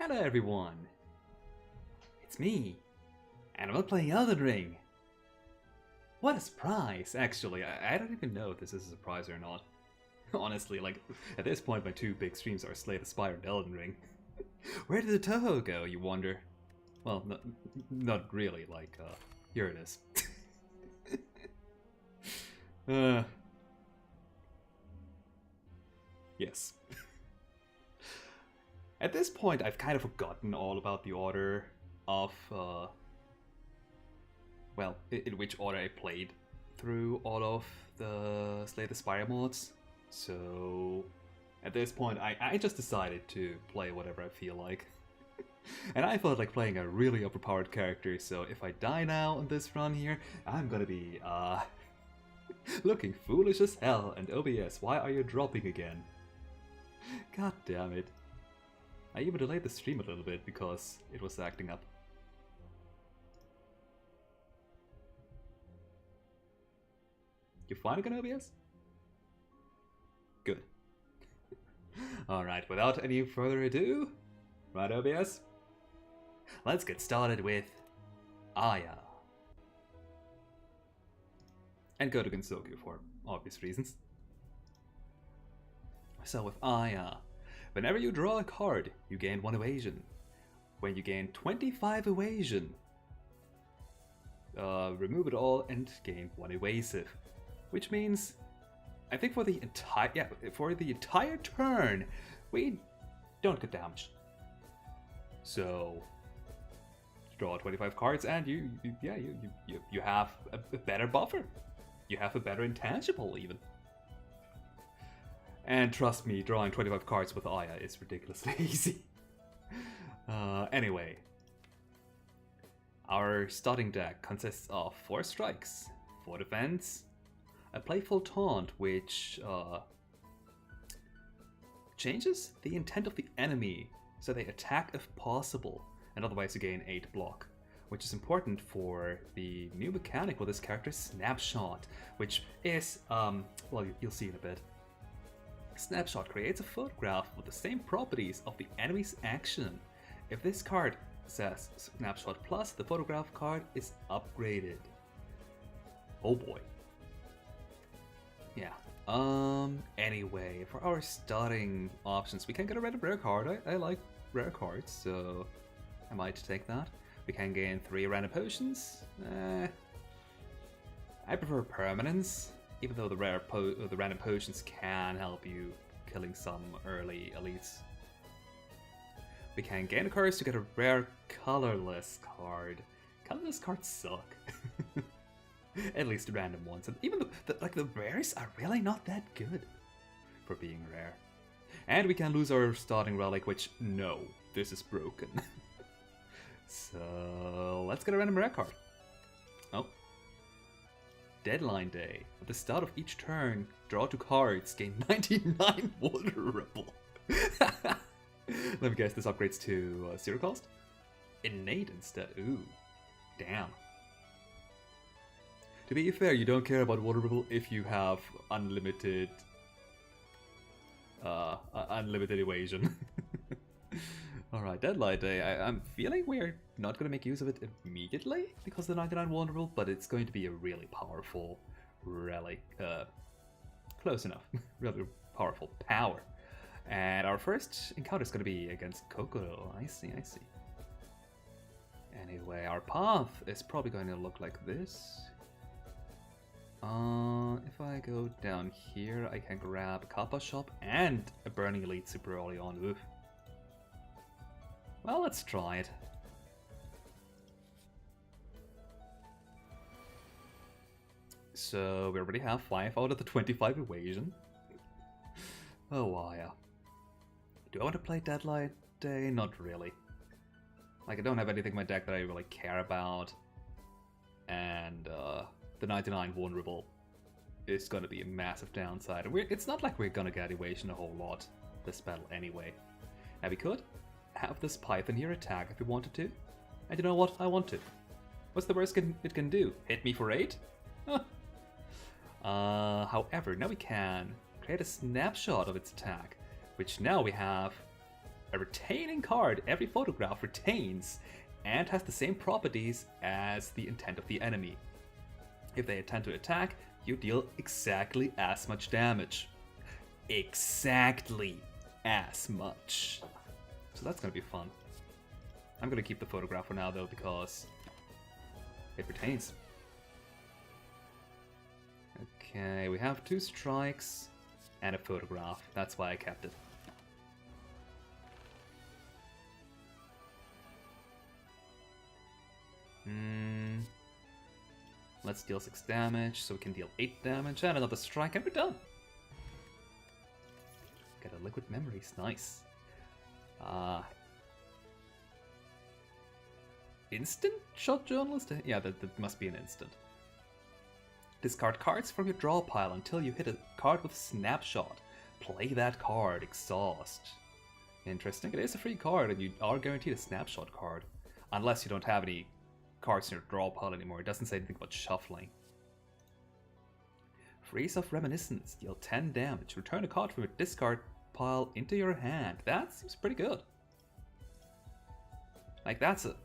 Hello everyone! It's me, and I'm playing Elden Ring! What a surprise, actually. I don't even know if this is a surprise or not. Honestly, like, at this point my two big streams are Slay the Spire and Elden Ring. Where did the Toho go, you wonder? Well, not really, like, here it is. Yes. At this point, I've kind of forgotten all about the order of, well, in which order I played through all of the Slay the Spire mods. So, at this point, I just decided to play whatever I feel like. And I felt like playing a really overpowered character, so if I die now on this run here, I'm gonna be, looking foolish as hell. And OBS, why are you dropping again? God damn it. I even delayed the stream a little bit because it was acting up. You fine again, OBS? Good. Alright, without any further ado, right, OBS? Let's get started with Aya. And go to Gensoku for obvious reasons. So with Aya, whenever you draw a card, you gain 1 evasion. When you gain 25 evasion, remove it all and gain 1 evasive. Which means, I think for the entire turn, we don't get damaged. So, draw 25 cards and you have a better buffer. You have a better intangible even. And trust me, drawing 25 cards with Aya is ridiculously easy. Anyway, our starting deck consists of 4 strikes, 4 defense, a playful taunt which changes the intent of the enemy so they attack if possible, and otherwise you gain 8 block, which is important for the new mechanic with this character, Snapshot, which is, well, you'll see in a bit. Snapshot creates a photograph with the same properties of the enemy's action. If this card says Snapshot Plus, the photograph card is upgraded. Oh boy. Yeah. Anyway, for our starting options, we can get a random rare card. I like rare cards, so I might take that. We can gain 3 random potions. I prefer permanence, even though the random potions can help you killing some early elites. We can gain a curse to get a rare colorless card. Colorless cards suck. At least the random ones, and even the rares are really not that good for being rare. And we can lose our starting relic, which, no, this is broken. So let's get a random rare card. Oh. Deadline day. At the start of each turn, draw 2 cards, gain 99 vulnerable. Let me guess, this upgrades to 0 cost? Innate instead. Ooh. Damn. To be fair, you don't care about vulnerable if you have unlimited evasion. Alright, Deadline Day. I'm feeling we're not going to make use of it immediately because the 99 vulnerable, but it's going to be a really powerful relic. Close enough. Really powerful power. And our first encounter is going to be against Kokoro. I see. Anyway, our path is probably going to look like this. If I go down here, I can grab a Kappa Shop and a Burning Elite super early on. Oof. Well, let's try it. So we already have 5 out of the 25 evasion. Oh, yeah. Do I want to play Deadline Day? Not really. Like, I don't have anything in my deck that I really care about. And the 99 vulnerable is going to be a massive downside. And it's not like we're going to get evasion a whole lot this battle anyway. Now we could have this Python here attack if we wanted to. And you know what? I want to. What's the worst it can do? Hit me for 8? However, now we can create a snapshot of its attack, which now we have a retaining card every photograph retains and has the same properties as the intent of the enemy. If they intend to attack, you deal exactly as much damage. Exactly as much. So that's gonna be fun. I'm gonna keep the photograph for now though, because it retains. Okay, we have 2 strikes and a photograph. That's why I kept it. Let's deal 6 damage, so we can deal 8 damage and another strike, and we're done. Get a liquid memories, nice. Instant shot journalist? Yeah, that must be an instant. Discard cards from your draw pile until you hit a card with Snapshot. Play that card, exhaust. Interesting, it is a free card and you are guaranteed a Snapshot card. Unless you don't have any cards in your draw pile anymore. It doesn't say anything about shuffling. Freeze of Reminiscence, deal 10 damage. Return a card from your discard pile into your hand. That seems pretty good. Like, that's a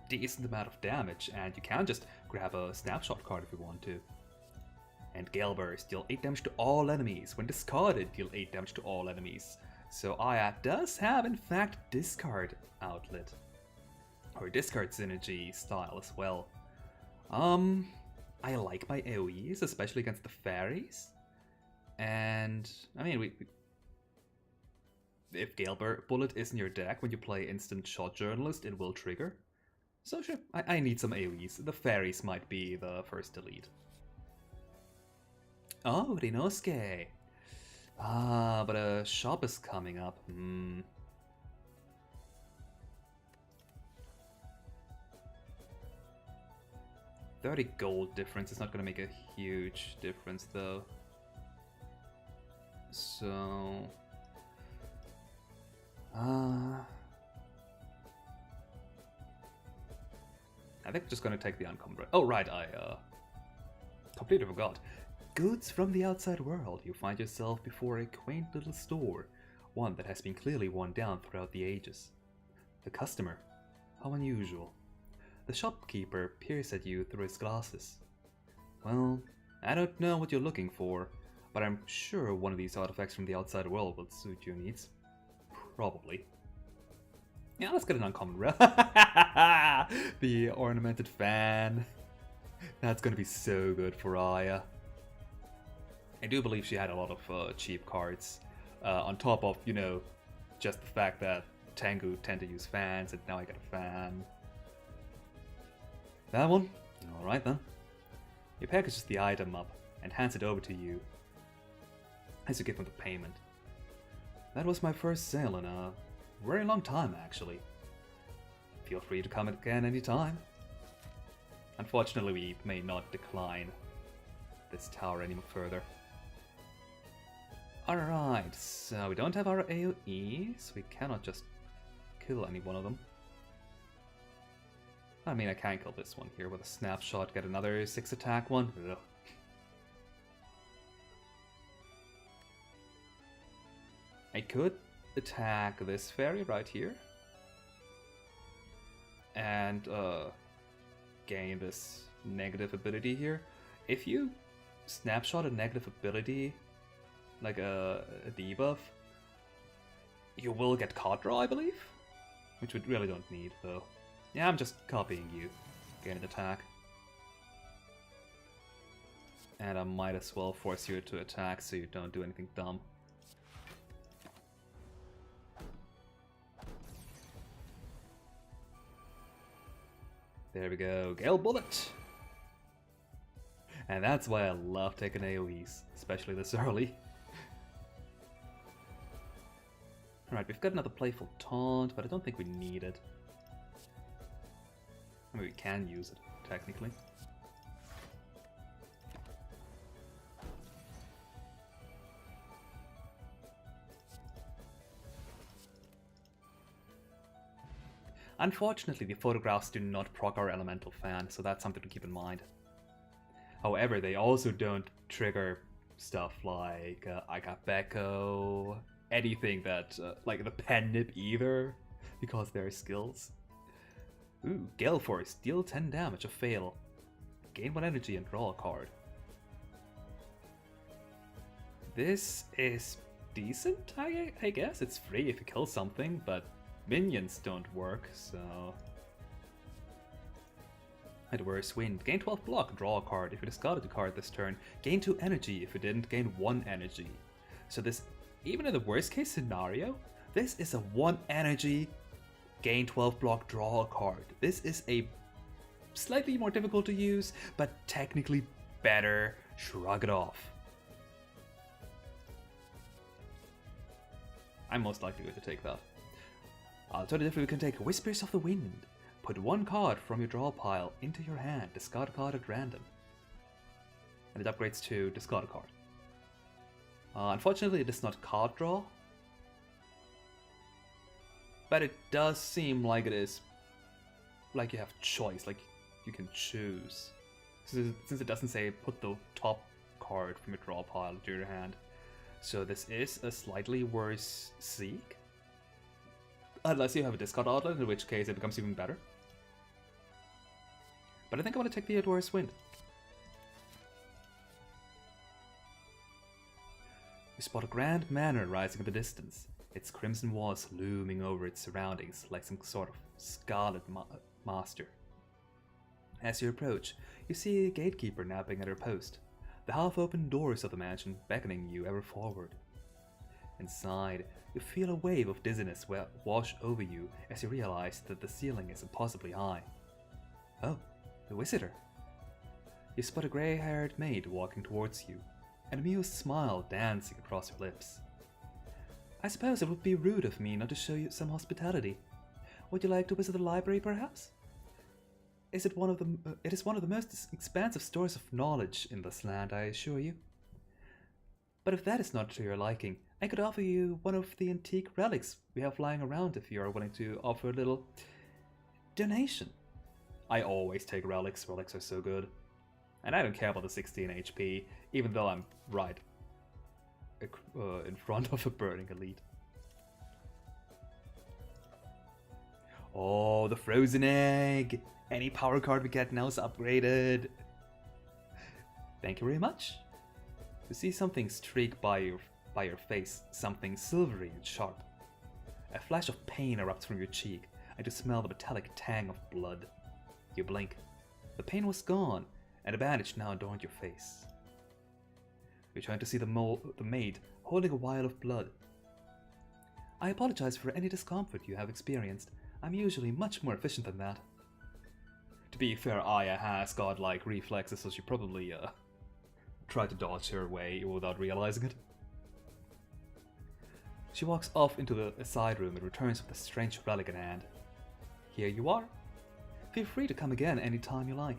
decent amount of damage, and you can just grab a Snapshot card if you want to. And Gale Burst, deal 8 damage to all enemies. When discarded, deal 8 damage to all enemies. So Aya does have, in fact, discard outlet. Or discard synergy style as well. I like my AoEs, especially against the fairies. And, I mean, if Gale Bullet is in your deck when you play Instant Shot Journalist, it will trigger. So sure, I need some AoEs. The fairies might be the first to lead. Oh, Rinosuke! Ah, but a shop is coming up. 30 gold difference is not going to make a huge difference though. So... I think I'm just going to take the uncommon. Oh right, I completely forgot. Goods from the outside world. You find yourself before a quaint little store, one that has been clearly worn down throughout the ages. The customer. How unusual. The shopkeeper peers at you through his glasses. Well, I don't know what you're looking for, but I'm sure one of these artifacts from the outside world will suit your needs. Probably. Yeah, let's get an uncommon rare. The ornamented fan. That's gonna be so good for Aya. I do believe she had a lot of cheap cards. On top of, you know, just the fact that Tengu tend to use fans, and now I got a fan. That one? Alright then. He packages the item up and hands it over to you as you give him the payment. That was my first sale in a very long time, actually. Feel free to come again anytime. Unfortunately, we may not decline this tower any further. Alright, so we don't have our AoE, so we cannot just kill any one of them. I mean, I can kill this one here with a snapshot, get another 6 attack one. Ugh. I could attack this fairy right here and gain this negative ability here. If you snapshot a negative ability, like a debuff, you will get card draw, I believe, which we really don't need though. Yeah, I'm just copying you. Gain an attack. And I might as well force you to attack so you don't do anything dumb. There we go, Gale Bullet! And that's why I love taking AoEs, especially this early. Alright, we've got another playful taunt, but I don't think we need it. I mean, we can use it, technically. Unfortunately, the photographs do not proc our elemental fan, so that's something to keep in mind. However, they also don't trigger stuff like Agapeko anything that, like the pen nip either, because they're skills. Ooh, Gale Force, deal 10 damage, a fail. Gain 1 energy and draw a card. This is decent, I guess. It's free if you kill something, but minions don't work, so... Adverse Wind. Gain 12 block, draw a card. If you discarded a card this turn, gain 2 energy. If you didn't, gain 1 energy. So this, even in the worst case scenario, this is a 1 energy, gain 12 block, draw a card. This is a slightly more difficult to use, but technically better. Shrug it off. I'm most likely going to take that. Alternatively, we can take Whispers of the Wind. Put 1 card from your draw pile into your hand, discard a card at random. And it upgrades to discard a card. Unfortunately, it is not card draw. But it does seem like it is, like you have choice, like you can choose. Since it doesn't say put the top card from your draw pile into your hand. So this is a slightly worse Seek. Unless you have a discard outlet, in which case it becomes even better. But I think I want to take the Adverse Wind. You spot a grand manor rising in the distance, its crimson walls looming over its surroundings like some sort of scarlet master. As you approach, you see a gatekeeper napping at her post, the half-open doors of the mansion beckoning you ever forward. Inside, you feel a wave of dizziness wash over you as you realize that the ceiling is impossibly high. Oh, the visitor. You spot a grey-haired maid walking towards you, an amused smile dancing across her lips. I suppose it would be rude of me not to show you some hospitality. Would you like to visit the library, perhaps? It is one of the most expansive stores of knowledge in this land, I assure you. But if that is not to your liking, I could offer you one of the antique relics we have lying around if you are willing to offer a little donation. I always take relics. Relics are so good. And I don't care about the 16 HP, even though I'm right in front of a burning elite. Oh, the frozen egg! Any power card we get now is upgraded. Thank you very much. You see something streak by your face, something silvery and sharp. A flash of pain erupts from your cheek, and you smell the metallic tang of blood. You blink. The pain was gone, and a bandage now adorned your face. You turn to see the maid holding a vial of blood. I apologize for any discomfort you have experienced. I'm usually much more efficient than that. To be fair, Aya has godlike reflexes, so she probably tried to dodge her way without realizing it. She walks off into a side room and returns with a strange relic in hand. Here you are. Feel free to come again anytime you like.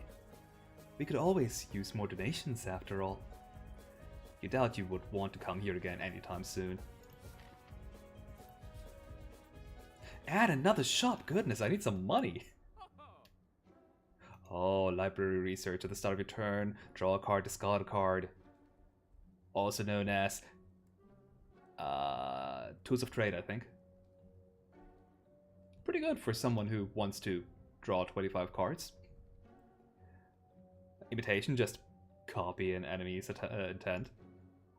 We could always use more donations after all. You doubt you would want to come here again anytime soon. Add another shop, goodness, I need some money. Oh, library research at the start of your turn. Draw a card, discard a card. Also known as Tools of Trade, I think. Pretty good for someone who wants to draw 25 cards. Imitation, just copy an enemy's intent.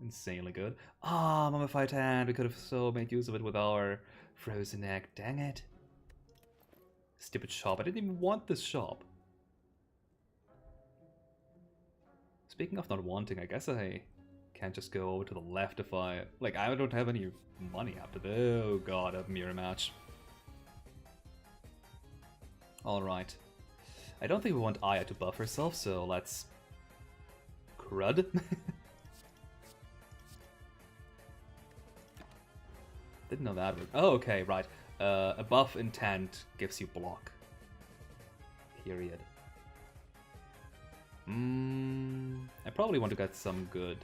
Insanely good. Ah, Mummified Hand, we could have so made use of it with our frozen egg. Dang it. Stupid shop, I didn't even want this shop. Speaking of not wanting, I guess I can't just go over to the left if I... Like, I don't have any money after this. Oh god, a mirror match. Alright. I don't think we want Aya to buff herself, so let's... crud. Didn't know that would... Oh, okay, right. A buff intent gives you block. Period. I probably want to get some good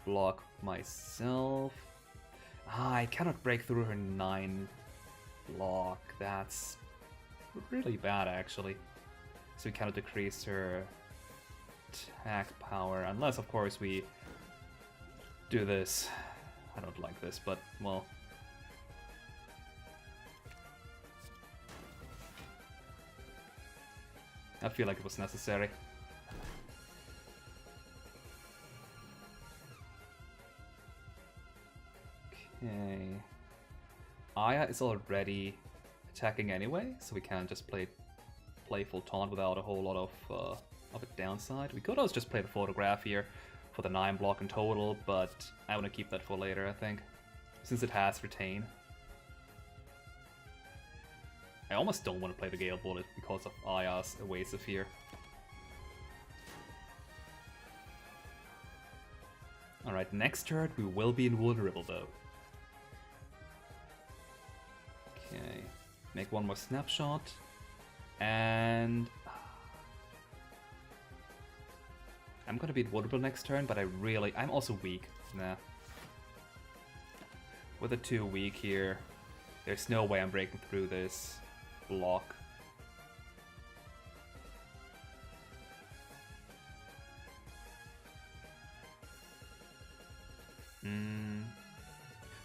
block myself. I cannot break through her 9 block. That's really bad, actually. So we cannot decrease her attack power, unless, of course, we do this. I don't like this, but, well... I feel like it was necessary. Okay. Aya is already attacking anyway, so we can just play full taunt without a whole lot of a downside. We could also just play the photograph here for the 9 block in total, but I want to keep that for later, I think, since it has retain. I almost don't want to play the Gale Bullet because of Aya's evasive here. Alright, next turn we will be invulnerable though. Okay, make one more snapshot, and I'm gonna be invulnerable next turn, but I'm also weak. Nah. With a 2 weak here, there's no way I'm breaking through this block.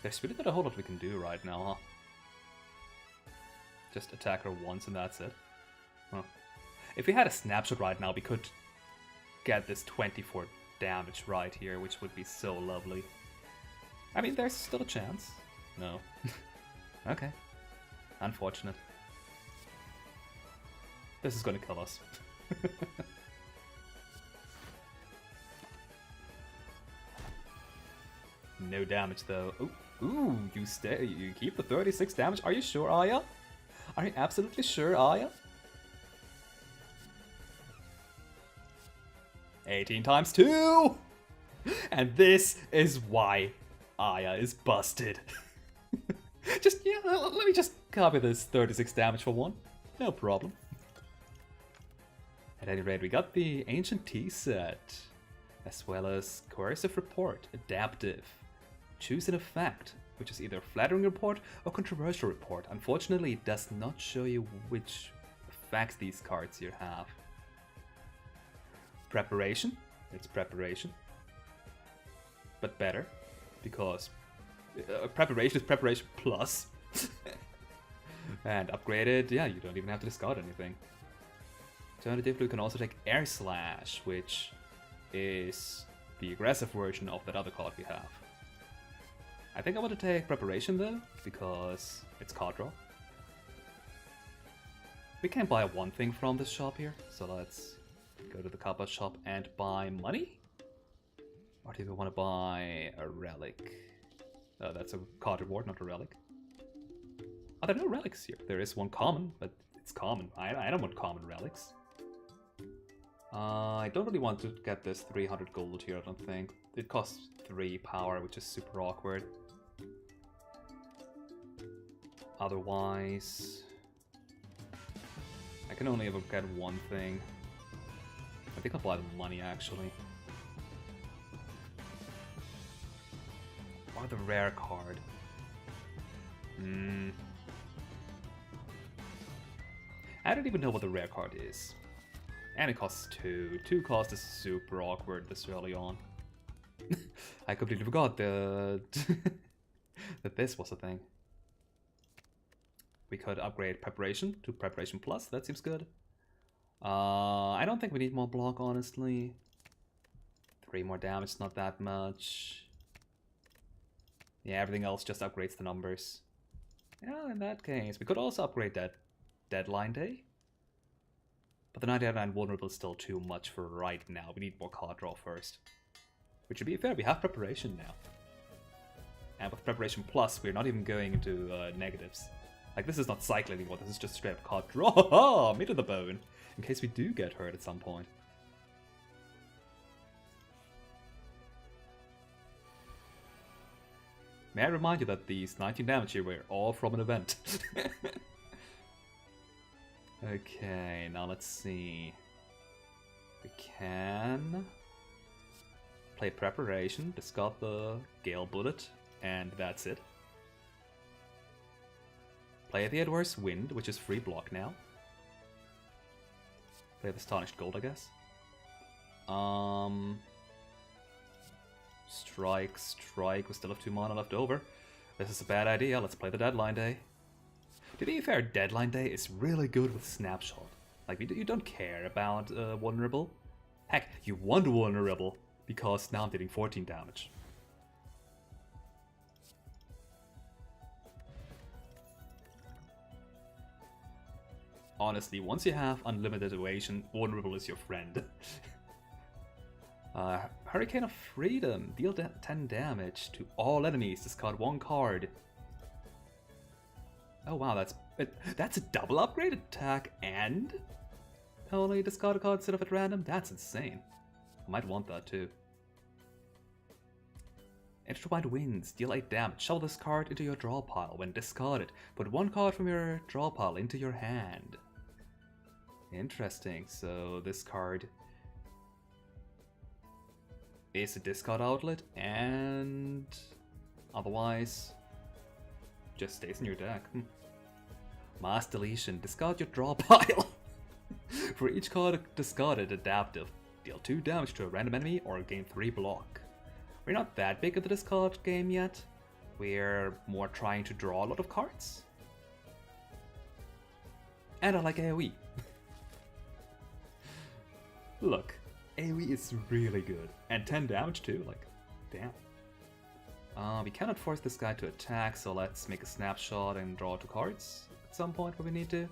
There's really not a whole lot we can do right now, huh? Just attack her once and that's it. Huh. If we had a snapshot right now, we could get this 24 damage right here, which would be so lovely. I mean, there's still a chance. No. Okay. Unfortunate. This is gonna kill us. No damage though. Ooh, you keep the 36 damage. Are you sure, Aya? Are you absolutely sure, Aya? 18 times 2! And this is why Aya is busted. Let me just copy this 36 damage for one. No problem. At any rate, we got the Ancient Tea set, as well as Coercive Report, Adaptive, Choose an Effect, which is either Flattering Report or Controversial Report. Unfortunately, it does not show you which effects these cards here have. Preparation, it's Preparation, but better, because Preparation is Preparation Plus. And upgraded, yeah, you don't even have to discard anything. Alternatively, you can also take Air Slash, which is the aggressive version of that other card we have. I think I want to take Preparation though, because it's card draw. We can buy one thing from this shop here, so let's go to the Kappa shop and buy money. Or do we want to buy a relic? That's a card reward, not a relic. Oh, there are no relics here. There is one common, but it's common. I don't want common relics. I don't really want to get this 300 gold here, I don't think. It costs 3 power, which is super awkward. Otherwise, I can only ever get one thing. I think I'll buy the money, actually. Or the rare card. I don't even know what the rare card is. And it costs 2. 2 cost is super awkward this early on. I completely forgot that this was a thing. We could upgrade Preparation to Preparation Plus. That seems good. I don't think we need more block, honestly. 3 more damage, not that much. Yeah, everything else just upgrades the numbers. Yeah, in that case, we could also upgrade that Deadline Day. But the 99 vulnerable is still too much for right now. We need more card draw first. Which, to be fair, we have Preparation now. And with Preparation Plus, we're not even going into negatives. Like, this is not cycle anymore, this is just straight up card draw. Me to the bone. In case we do get hurt at some point. May I remind you that these 19 damage here were all from an event. Okay, now let's see. We can play Preparation, discard the Gale Bullet, and that's it. Play the Adverse Wind, which is free block now. Play the Astonished Gold, I guess. Strike, strike. We still have 2 mana left over. This is a bad idea. Let's play the Deadline Day. To be fair, Deadline Day is really good with Snapshot. Like, you don't care about Vulnerable. Heck, you want Vulnerable, because now I'm dealing 14 damage. Honestly, once you have unlimited evasion, Vulnerable is your friend. Hurricane of Freedom. Deal 10 damage to all enemies. Discard 1 card. Oh wow, that's a double upgrade attack and only discard a card instead of at random? That's insane. I might want that too. Intertwined Winds. Deal 8 damage. Shuffle this card into your draw pile. When discarded, put 1 card from your draw pile into your hand. Interesting. So this card is a discard outlet and otherwise just stays in your deck. Mass Deletion. Discard your draw pile. For each card discarded, adaptive. Deal 2 damage to a random enemy or gain 3 block. We're not that big at the discard game yet. We're more trying to draw a lot of cards. And I like AoE. Look, AoE is really good. And 10 damage too, like, damn. We cannot force this guy to attack, so let's make a snapshot and draw 2 cards at some point where we need to.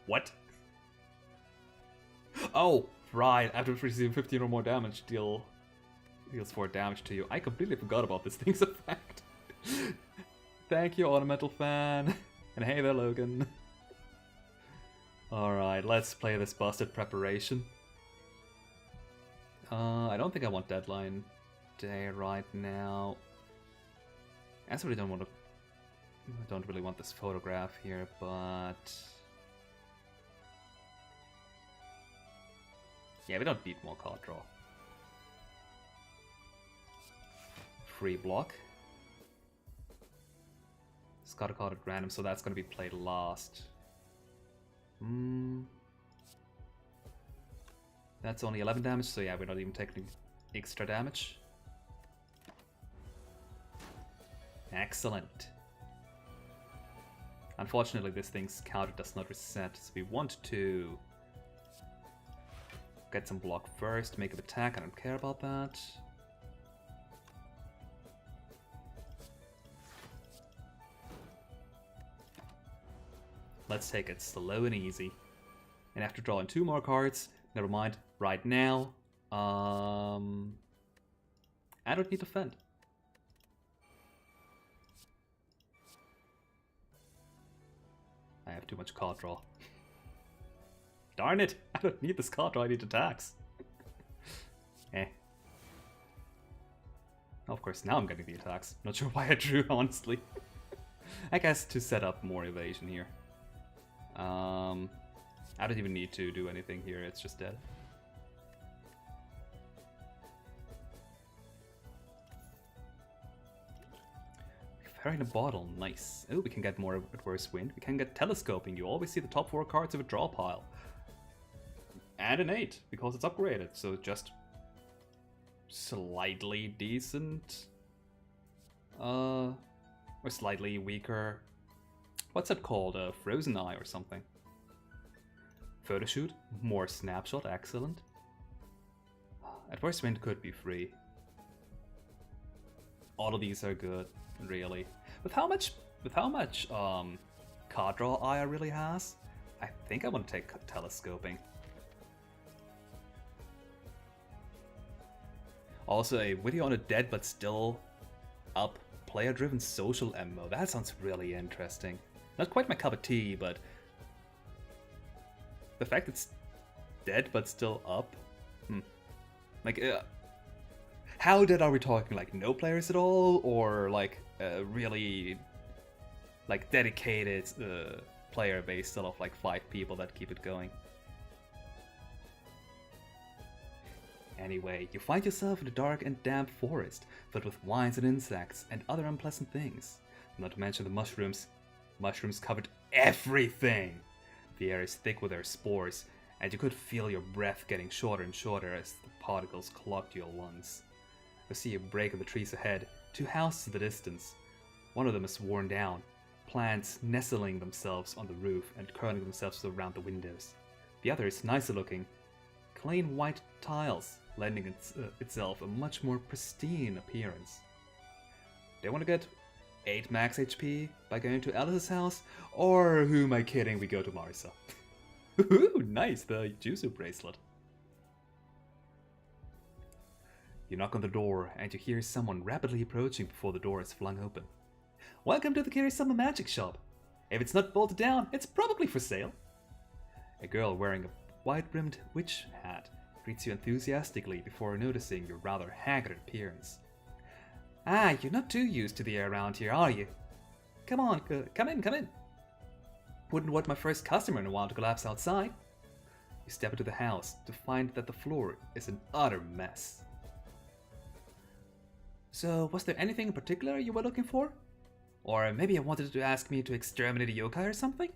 What? Oh, right. After receiving 15 or more damage, deals 4 damage to you. I completely forgot about this thing's effect. Thank you, Ornamental Fan. And hey there, Logan. Alright, let's play this Busted Preparation. I don't think I want Deadline Day right now. I really don't want to. I don't really want this photograph here, but yeah, we don't need more card draw. Free block. Discard a card at random, so that's going to be played last. That's only 11 damage, so yeah, we're not even taking extra damage. Excellent. Unfortunately, this thing's counter does not reset, so we want to get some block first, make an attack. I don't care about that. Let's take it slow and easy. And after drawing 2 more cards, never mind, right now, I don't need to fend. I have too much card draw. Darn it! I don't need this card draw, I need attacks. Eh. Of course, now I'm getting the attacks. Not sure why I drew, honestly. I guess to set up more evasion here. I don't even need to do anything here, it's just dead. Fairy in a bottle, nice. Oh, we can get more Adverse Wind. We can get Telescoping. You always see the top 4 cards of a draw pile. And an 8, because it's upgraded, so just slightly decent. Or slightly weaker. What's it called? Frozen Eye or something. Photoshoot, more Snapshot, excellent. Adverse Wind could be free. All of these are good, really. With how much card draw Aya really has, I think I want to take Telescoping. Also, a video on a dead but still up player-driven social MMO. That sounds really interesting. Not quite my cup of tea, but the fact it's dead but still up? Like, how dead are we talking? Like, no players at all? Or, like, really, like, dedicated player base still of, like, 5 people that keep it going? Anyway, you find yourself in a dark and damp forest, filled with vines and insects, and other unpleasant things. Not to mention the mushrooms. Mushrooms covered everything! The air is thick with their spores, and you could feel your breath getting shorter and shorter as the particles clogged your lungs. You see a break in the trees ahead, 2 houses in the distance. One of them is worn down, plants nestling themselves on the roof and curling themselves around the windows. The other is nicer looking, clean white tiles, lending itself a much more pristine appearance. They want to get 8 max HP by going to Alice's house, or who am I kidding, we go to Marisa. Ooh, nice, the Juzu bracelet. You knock on the door and you hear someone rapidly approaching before the door is flung open. Welcome to the Kiri-sama magic shop. If it's not bolted down, it's probably for sale. A girl wearing a wide-brimmed witch hat greets you enthusiastically before noticing your rather haggard appearance. Ah, you're not too used to the air around here, are you? Come on, come in. Wouldn't want my first customer in a while to collapse outside. You step into the house to find that the floor is an utter mess. So, was there anything in particular you were looking for? Or maybe you wanted to ask me to exterminate a yokai or something?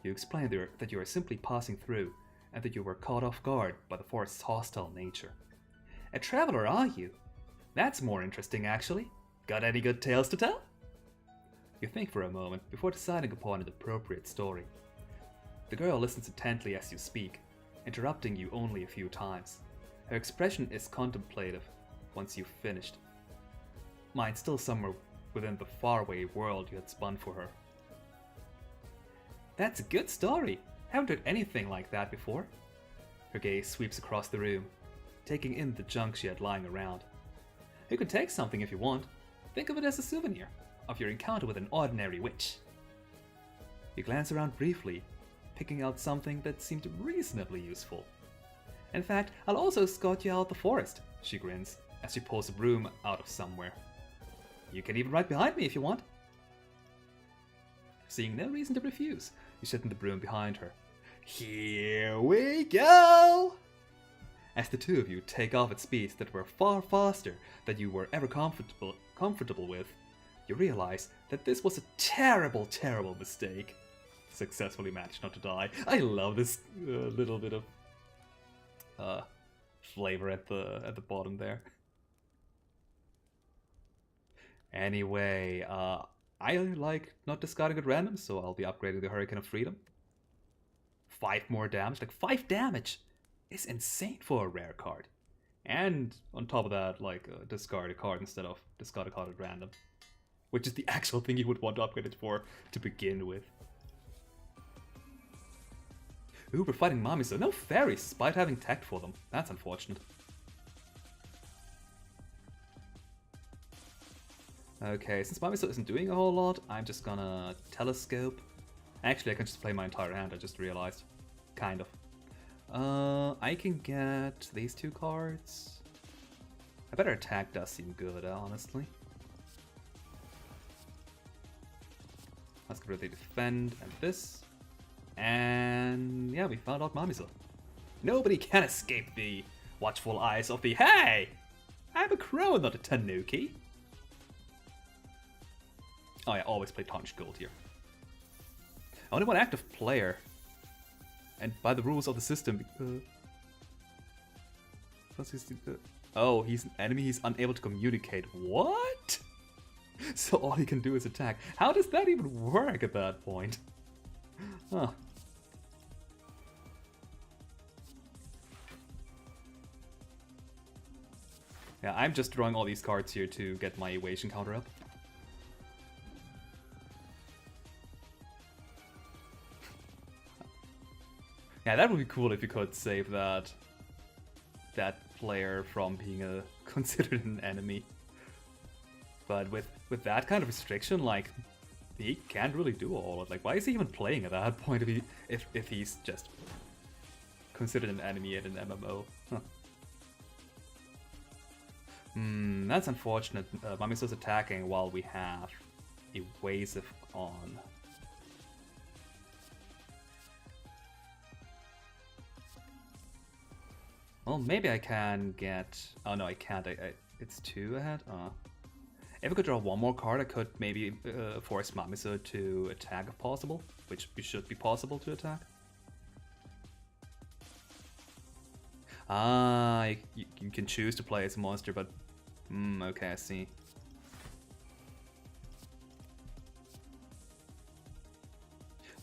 You explain that you are simply passing through, and that you were caught off guard by the forest's hostile nature. A traveler, are you? That's more interesting, actually. Got any good tales to tell? You think for a moment before deciding upon an appropriate story. The girl listens intently as you speak, interrupting you only a few times. Her expression is contemplative once you've finished. Mind still somewhere within the faraway world you had spun for her. That's a good story. Haven't heard anything like that before. Her gaze sweeps across the room, taking in the junk she had lying around. You can take something if you want. Think of it as a souvenir of your encounter with an ordinary witch. You glance around briefly, picking out something that seemed reasonably useful. In fact, I'll also escort you out the forest, she grins, as she pulls a broom out of somewhere. You can even ride behind me if you want. Seeing no reason to refuse, you sit in the broom behind her. Here we go! As the two of you take off at speeds that were far faster than you were ever comfortable with, you realize that this was a terrible mistake. Successfully managed not to die. I love this little bit of flavor at the bottom there. Anyway, I like not discarding at random, so I'll be upgrading the Hurricane of Freedom. 5 more damage, like 5 damage is insane for a rare card. And on top of that, like discard a card instead of discard a card at random. Which is the actual thing you would want to upgrade it for to begin with. Ooh, we're fighting Mamiso. No fairies, despite having tech for them. That's unfortunate. Okay, since Mamiso isn't doing a whole lot, I'm just gonna telescope. Actually, I can just play my entire hand, I just realized. Kind of. I can get these 2 cards. I better attack does seem good, honestly. Let's get rid of the defend and this. And yeah, we found out Mamiso. Nobody can escape the watchful eyes of the Hey! I'm a crow, not a tanuki. Oh yeah, always play Tarnished Gold here. Only one active player. And by the rules of the system... oh, he's an enemy, he's unable to communicate. What? So all he can do is attack. How does that even work at that point? Huh. Yeah, I'm just drawing all these cards here to get my evasion counter up. Yeah, that would be cool if you could save that player from being considered an enemy. But with that kind of restriction, like, he can't really do all of it. Like, why is he even playing at that point if he's just considered an enemy in an MMO? Huh. That's unfortunate. Mamiso's attacking while we have evasive on. Well, maybe I can get... Oh no, I can't. It's 2 ahead? Oh. If I could draw one more card, I could maybe force Mamiso to attack if possible, which should be possible to attack. Ah, you can choose to play as a monster, but... okay, I see.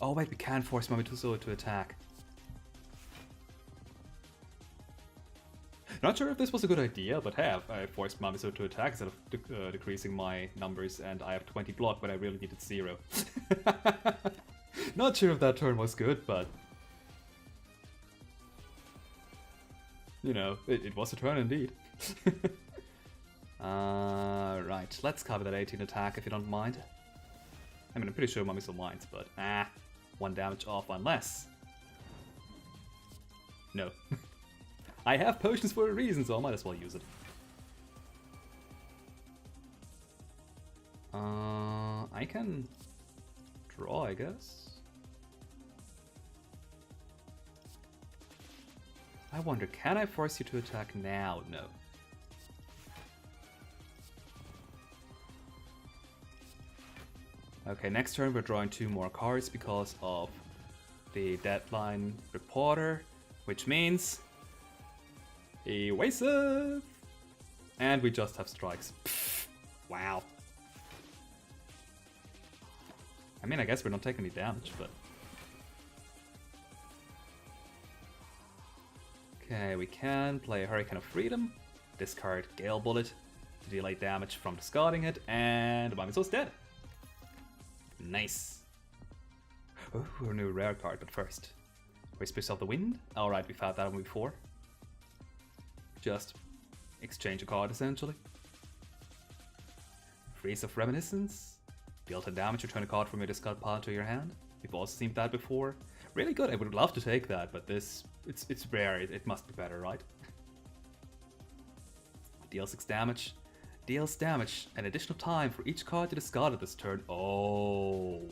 Oh wait, we can force Mamiso to attack. Not sure if this was a good idea, but hey, I forced Mamiso to attack instead of decreasing my numbers, and I have 20 block, but I really needed 0. Not sure if that turn was good, but... You know, it was a turn indeed. Right, let's cover that 18 attack if you don't mind. I mean, I'm pretty sure Mamiso minds, but 1 damage off unless... No. I have potions for a reason, so I might as well use it. I can draw, I guess. I wonder, can I force you to attack now? No. Okay, next turn we're drawing 2 more cards because of the deadline reporter, which means evasive! And we just have strikes. Pfft, wow. I mean, I guess we're not taking any damage, but... Okay, we can play Hurricane of Freedom, discard Gale Bullet to delay damage from discarding it, and Mamiso's dead. Nice. Oh, a new rare card, but first. Whispers of the Wind? Alright, we found that one before. Just exchange a card, essentially. Freeze of Reminiscence. Deal 10 damage, return a card from your discard pile to your hand. We've also seen that before. Really good, I would love to take that, but this... It's rare, it must be better, right? Deal 6 damage. Deals damage, an additional time for each card you discarded this turn. Oh...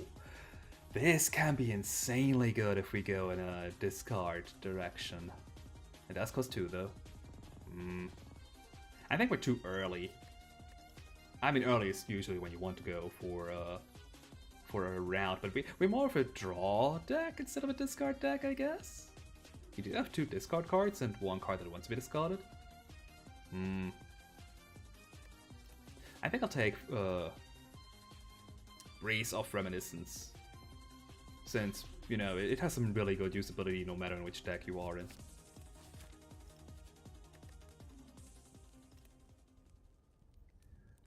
This can be insanely good if we go in a discard direction. It does cost 2, though. I think we're too early. I mean, early is usually when you want to go for a round, but we're more of a draw deck instead of a discard deck, I guess. You do have 2 discard cards and 1 card that wants to be discarded. I think I'll take Breeze of Reminiscence, since, you know, it has some really good usability no matter in which deck you are in.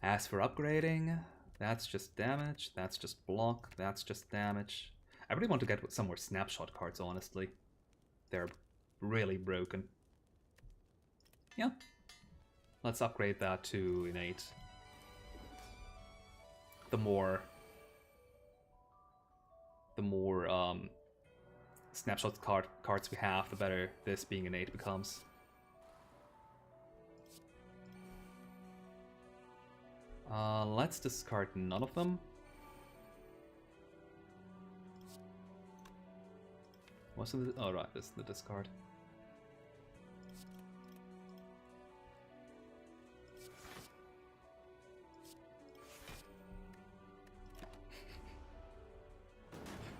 As for upgrading, that's just damage, that's just block, that's just damage. I really want to get some more snapshot cards, honestly. They're really broken. Yeah. Let's upgrade that to innate. The more snapshot cards we have, the better this being innate becomes. Let's discard none of them. What's the... Oh, right, this is the discard.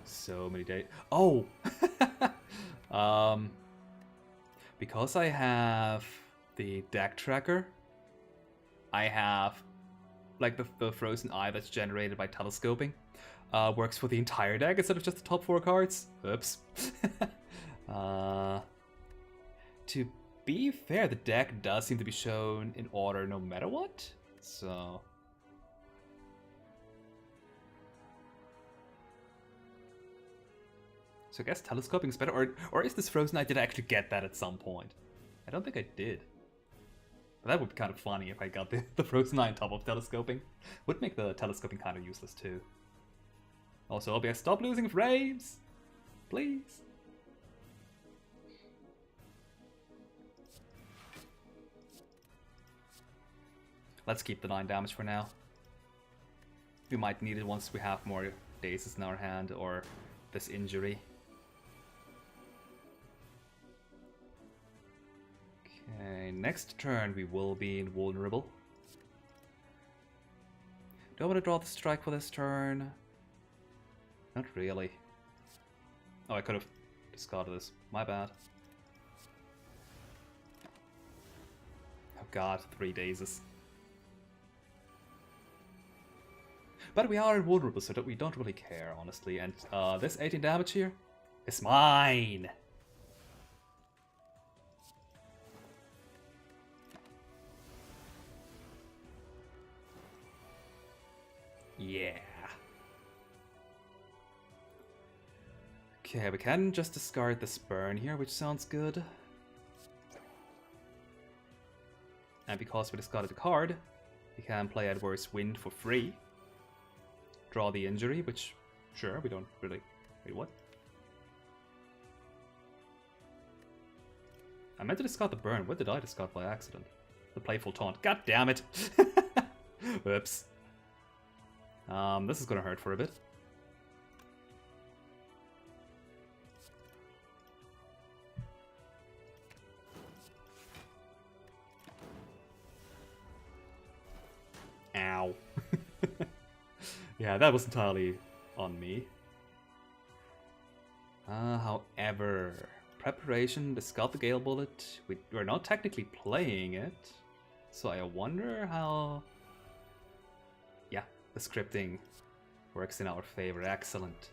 So many days. Oh! Because I have the deck tracker, I have like the frozen eye that's generated by telescoping. Works for the entire deck instead of just the top 4 cards. Oops. To be fair, the deck does seem to be shown in order no matter what. So I guess telescoping is better, or is this frozen eye? Did I actually get that at some point? I don't think I did. But that would be kind of funny if I got the frozen eye on top of telescoping. Would make the telescoping kind of useless too. Also, OBS, stop losing frames! Please! Let's keep the 9 damage for now. We might need it once we have more dazes in our hand, or this injury. Okay, next turn we will be invulnerable. Do I want to draw the strike for this turn? Not really. Oh, I could have discarded this. My bad. Oh god, 3 dazes. But we are invulnerable, so that we don't really care, honestly. And this 18 damage here is mine! Yeah. Okay, we can just discard this burn here, which sounds good. And because we discarded the card, we can play Adverse Wind for free. Draw the injury, which, sure, we don't really... Wait, what? I meant to discard the burn. What did I discard by accident? The Playful Taunt. God damn it! Oops. This is gonna hurt for a bit. Ow. Yeah, that was entirely on me. However, preparation, discard the Gale Bullet. We're not technically playing it, so I wonder how... Yeah, the scripting works in our favor. Excellent.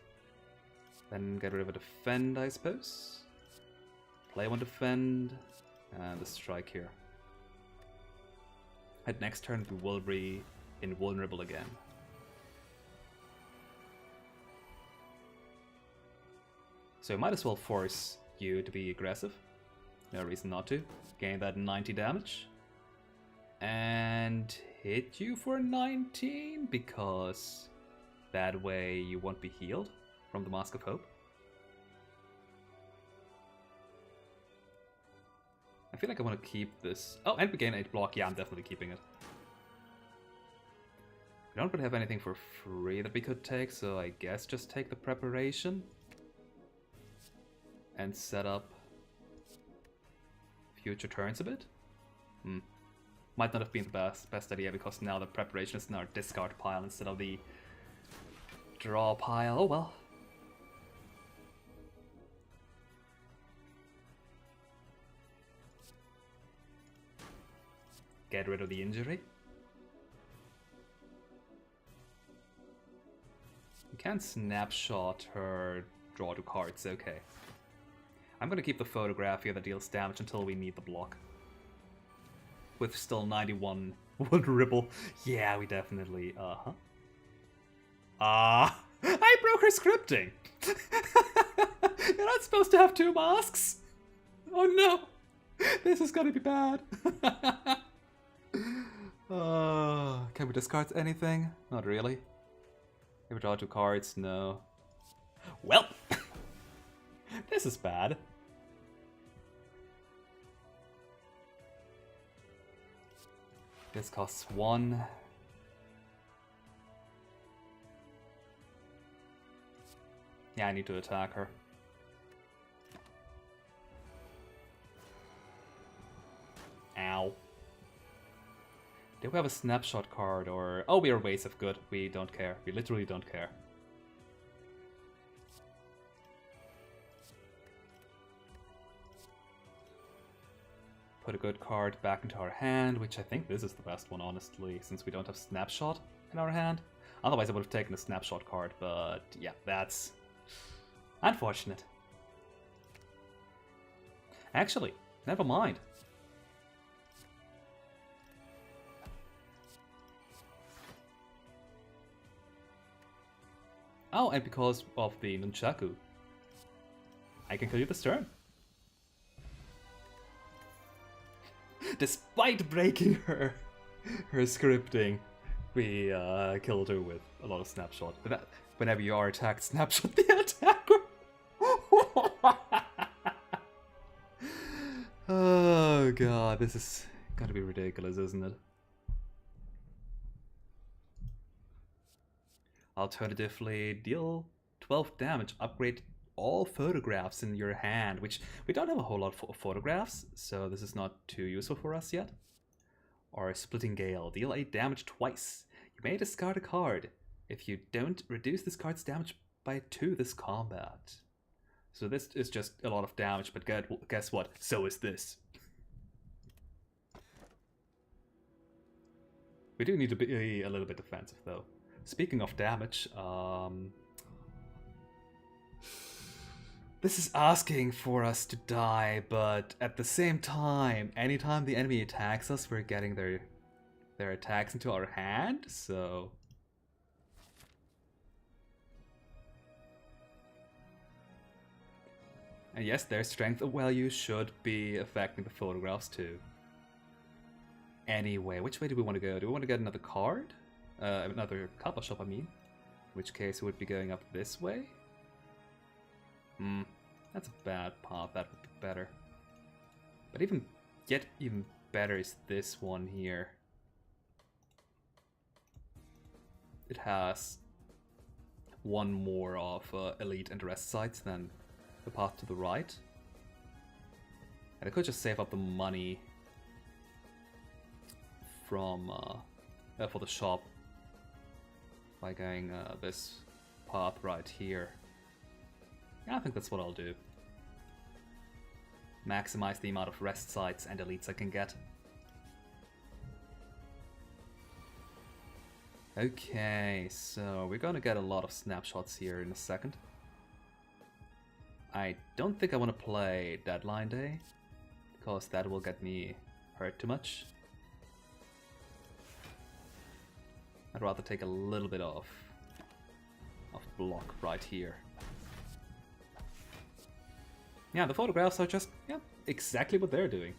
Then get rid of a defend, I suppose. Play one defend, and the strike here. At next turn, we will be invulnerable again. So I might as well force you to be aggressive. No reason not to. Gain that 90 damage. And hit you for 19, because that way you won't be healed from the Mask of Hope. I feel like I want to keep this. Oh, and we gain 8 block. Yeah, I'm definitely keeping it. We don't really have anything for free that we could take, so I guess just take the preparation. And set up future turns a bit. Might not have been the best idea, because now the preparation is in our discard pile instead of the draw pile. Oh well. Get rid of the injury. You can snapshot her draw 2 cards, okay. I'm gonna keep the photograph here that deals damage until we need the block. With still 91 vulnerable. Yeah, we definitely, I broke her scripting! You're not supposed to have 2 masks! Oh no! This is gonna be bad! Can we discard anything? Not really. Can we draw 2 cards? No. Well! This is bad. This costs 1. Yeah, I need to attack her. Ow. Do we have a snapshot card or... Oh, we are ways of good. We don't care. We literally don't care. Put a good card back into our hand, which I think this is the best one, honestly, since we don't have Snapshot in our hand. Otherwise I would have taken a Snapshot card, but yeah, that's unfortunate. Actually, never mind. Oh, and because of the Nunchaku, I can kill you this turn. Despite breaking her scripting, we killed her with a lot of snapshot. But that, whenever you are attacked, snapshot the attacker. Oh god, this is gotta be ridiculous, isn't it? Alternatively, deal 12 damage, upgrade all photographs in your hand, which we don't have a whole lot of photographs, so this is not too useful for us yet. Or Splitting Gale, deal 8 damage twice. You You may discard a card if you don't reduce this card's damage by 2 this combat. So this is just a lot of damage, but guess what? So is this. We do need to be a little bit defensive, though. Speaking of damage, this is asking for us to die, but at the same time, anytime the enemy attacks us, we're getting their attacks into our hand, so... And yes, their strength value should be affecting the photographs too. Anyway, which way do we want to go? Do we want to get another card? Another couple shop, I mean. In which case we would be going up this way. That's a bad path, that would be better. But even better is this one here. It has one more of elite and rest sites than the path to the right. And I could just save up the money from for the shop by going this path right here. Yeah, I think that's what I'll do. Maximize the amount of rest sites and elites I can get. Okay, so we're gonna get a lot of snapshots here in a second. I don't think I want to play Deadline Day, because that will get me hurt too much. I'd rather take a little bit of block right here. Yeah, the photographs are just, yeah, exactly what they're doing.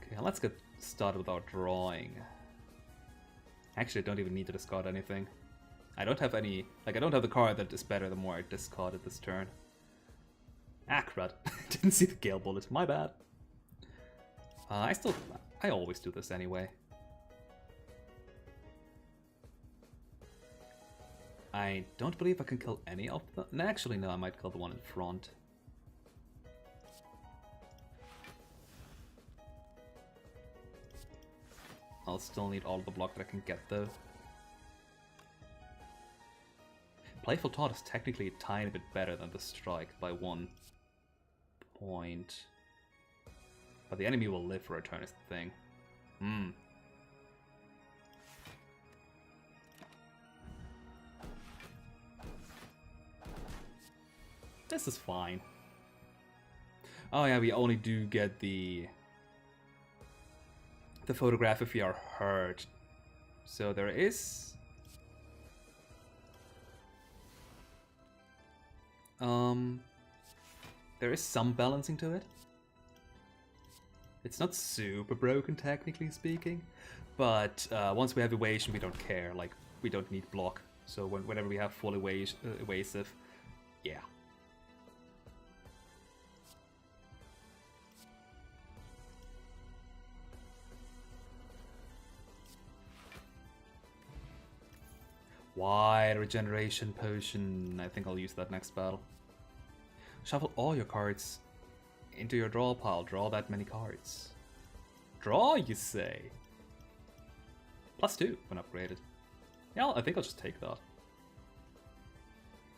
Okay, let's get started with our drawing. Actually, I don't even need to discard anything. I don't have any, I don't have the card that is better the more I discard it this turn. Ah, crud. Didn't see the Gale Bullet, my bad. I always do this anyway. I don't believe I can kill any of them. No, actually, no, I might kill the one in front. I'll still need all the block that I can get, though. Playful Taunt is technically a tiny bit better than the Strike by 1 point. But the enemy will live for a turn is the thing. This is fine. Oh yeah, we only do get the photograph if we are hurt. So there is... there is some balancing to it. It's not super broken, technically speaking, but once we have evasion, we don't care. Like, we don't need block. So whenever we have full evasive, yeah. Wide regeneration potion. I think I'll use that next battle. Shuffle all your cards into your draw pile. Draw that many cards. Draw, you say? +2 when upgraded. Yeah, I think I'll just take that.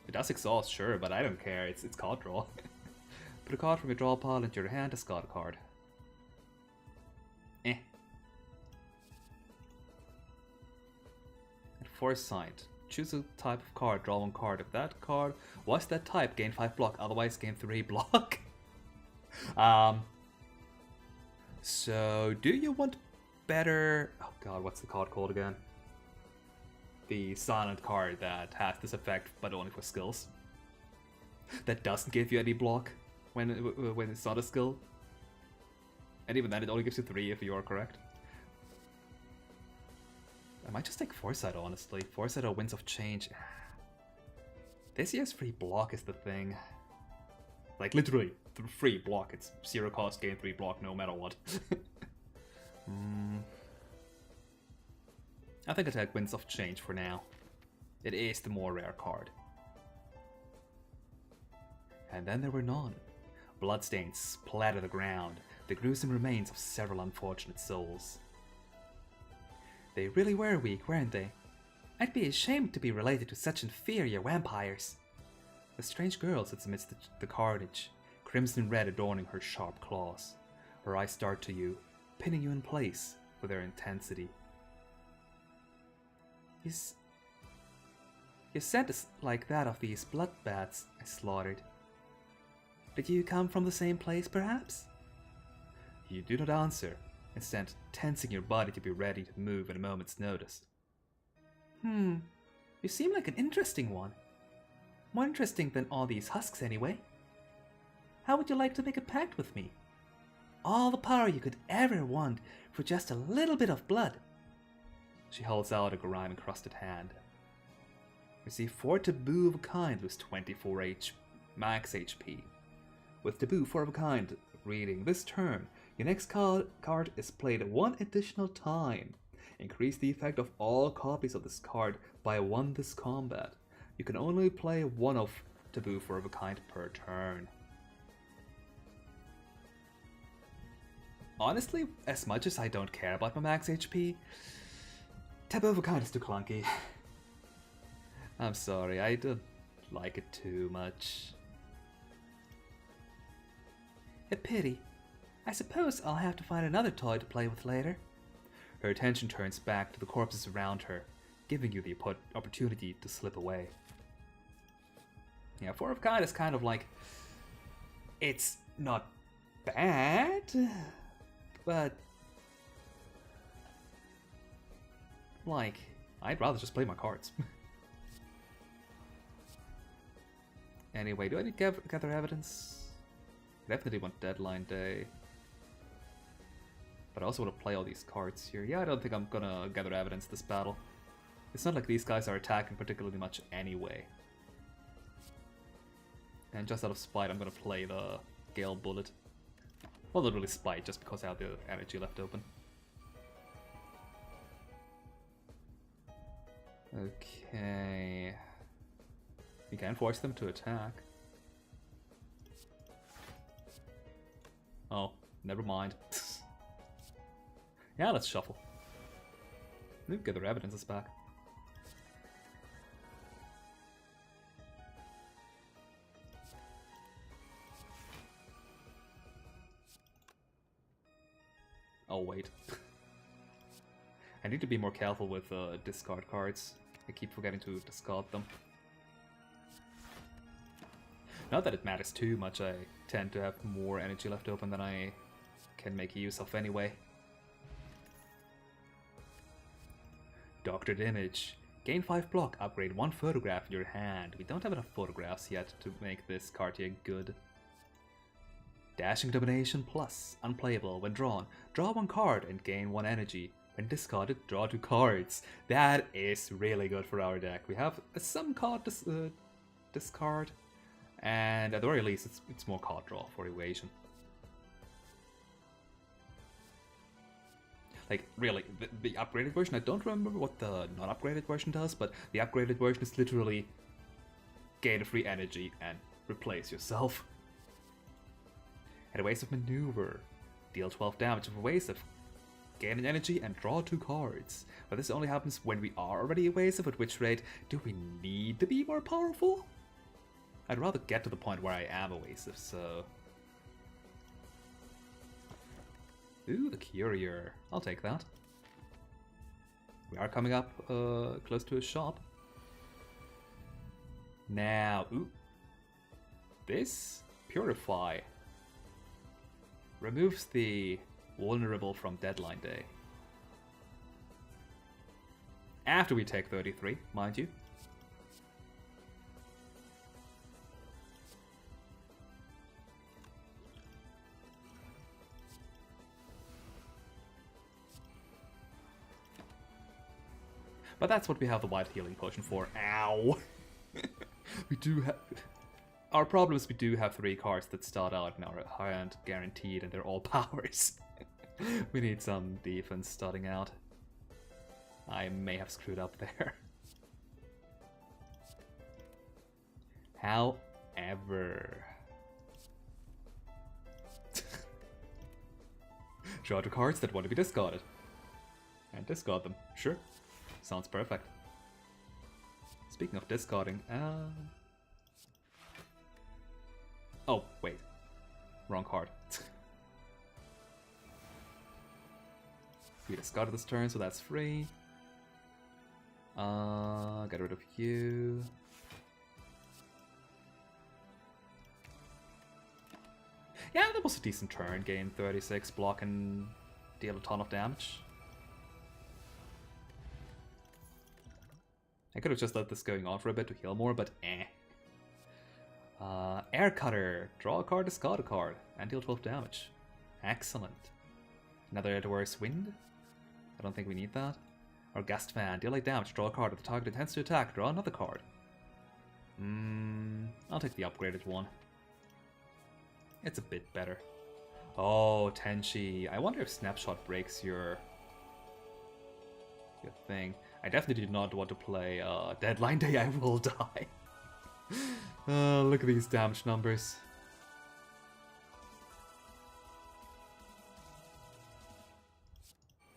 It does exhaust, sure, but I don't care. It's card draw. Put a card from your draw pile into your hand, discard a card. And Foresight. Choose a type of card, draw 1 card. If that card was that type, gain 5 block, otherwise gain 3 block. So, do you want better... Oh god, what's the card called again? The silent card that has this effect, but only for skills. That doesn't give you any block when it's not a skill. And even then, it only gives you 3 if you are correct. I might just take Foresight, honestly. Foresight or Winds of Change. This year's free block is the thing. Like, literally, free block. It's 0 cost, gain 3 block, no matter what. I think I take Winds of Change for now. It is the more rare card. And then there were none. Bloodstains splatter the ground. the gruesome remains of several unfortunate souls. They really were weak, weren't they? I'd be ashamed to be related to such inferior vampires. The strange girl sits amidst the carnage, crimson red adorning her sharp claws. Her eyes dart to you, pinning you in place with their intensity. Your scent is like that of these bloodbaths I slaughtered. Did you come from the same place, perhaps? You do not answer, instead tensing your body to be ready to move at a moment's notice. You seem like an interesting one. More interesting than all these husks, anyway. How would you like to make a pact with me? All the power you could ever want for just a little bit of blood. She holds out a grime-encrusted hand. Receive 4 taboo of a kind, lose 24 max HP. With taboo 4 of a kind reading this turn, your next card is played 1 additional time. Increase the effect of all copies of this card by 1 this combat. You can only play 1 of taboo 4 of a kind per turn. Honestly, as much as I don't care about my max HP, taboo of a kind is too clunky. I'm sorry, I don't like it too much. A pity. I suppose I'll have to find another toy to play with later. Her attention turns back to the corpses around her, giving you the opportunity to slip away. Yeah, 4 of kind is kind of like... It's not bad, but... Like, I'd rather just play my cards. Anyway, do I need to gather evidence? Definitely want deadline day. But I also want to play all these cards here. Yeah, I don't think I'm gonna gather evidence this battle. It's not like these guys are attacking particularly much anyway. And just out of spite, I'm gonna play the Gale Bullet. Well, not really spite, just because I have the energy left open. Okay. You can force them to attack. Oh, never mind. Yeah, let's shuffle. Maybe get their evidence back. Oh, wait. I need to be more careful with discard cards. I keep forgetting to discard them. Not that it matters too much, I tend to have more energy left open than I can make use of anyway. Doctored Image. Gain 5 block, upgrade 1 photograph in your hand. We don't have enough photographs yet to make this card here good. Dashing Domination Plus. Unplayable. When drawn, draw 1 card and gain 1 energy. When discarded, draw 2 cards. That is really good for our deck. We have some card discard. And at the very least, it's more card draw for evasion. Like, really, the upgraded version, I don't remember what the non-upgraded version does, but the upgraded version is literally gain a free energy and replace yourself. At Evasive Maneuver, deal 12 damage of evasive, gain an energy and draw 2 cards. But this only happens when we are already evasive, at which rate, do we need to be more powerful? I'd rather get to the point where I am evasive, so... Ooh, the Courier. I'll take that. We are coming up close to a shop. Now, ooh. This Purify removes the vulnerable from deadline day. After we take 33, mind you. But that's what we have the White Healing Potion for. Ow! We do have... Our problem is we do have 3 cards that start out in our hand guaranteed, and they're all powers. We need some defense starting out. I may have screwed up there. However... Draw 2 cards that want to be discarded. And discard them. Sure. Sounds perfect. Speaking of discarding, oh, wait. Wrong card. We discarded this turn, so that's free. Get rid of you. Yeah, that was a decent turn. Gain 36, block, and deal a ton of damage. I could have just let this going on for a bit to heal more, but eh. Air Cutter. Draw a card, discard a card, and deal 12 damage. Excellent. Another Adverse Wind? I don't think we need that. Or Gust Fan. Deal 8 damage, draw a card. If the target intends to attack, draw another card. I'll take the upgraded one. It's a bit better. Oh, Tenchi. I wonder if Snapshot breaks your thing. I definitely do not want to play Deadline Day, I Will Die. Look at these damage numbers.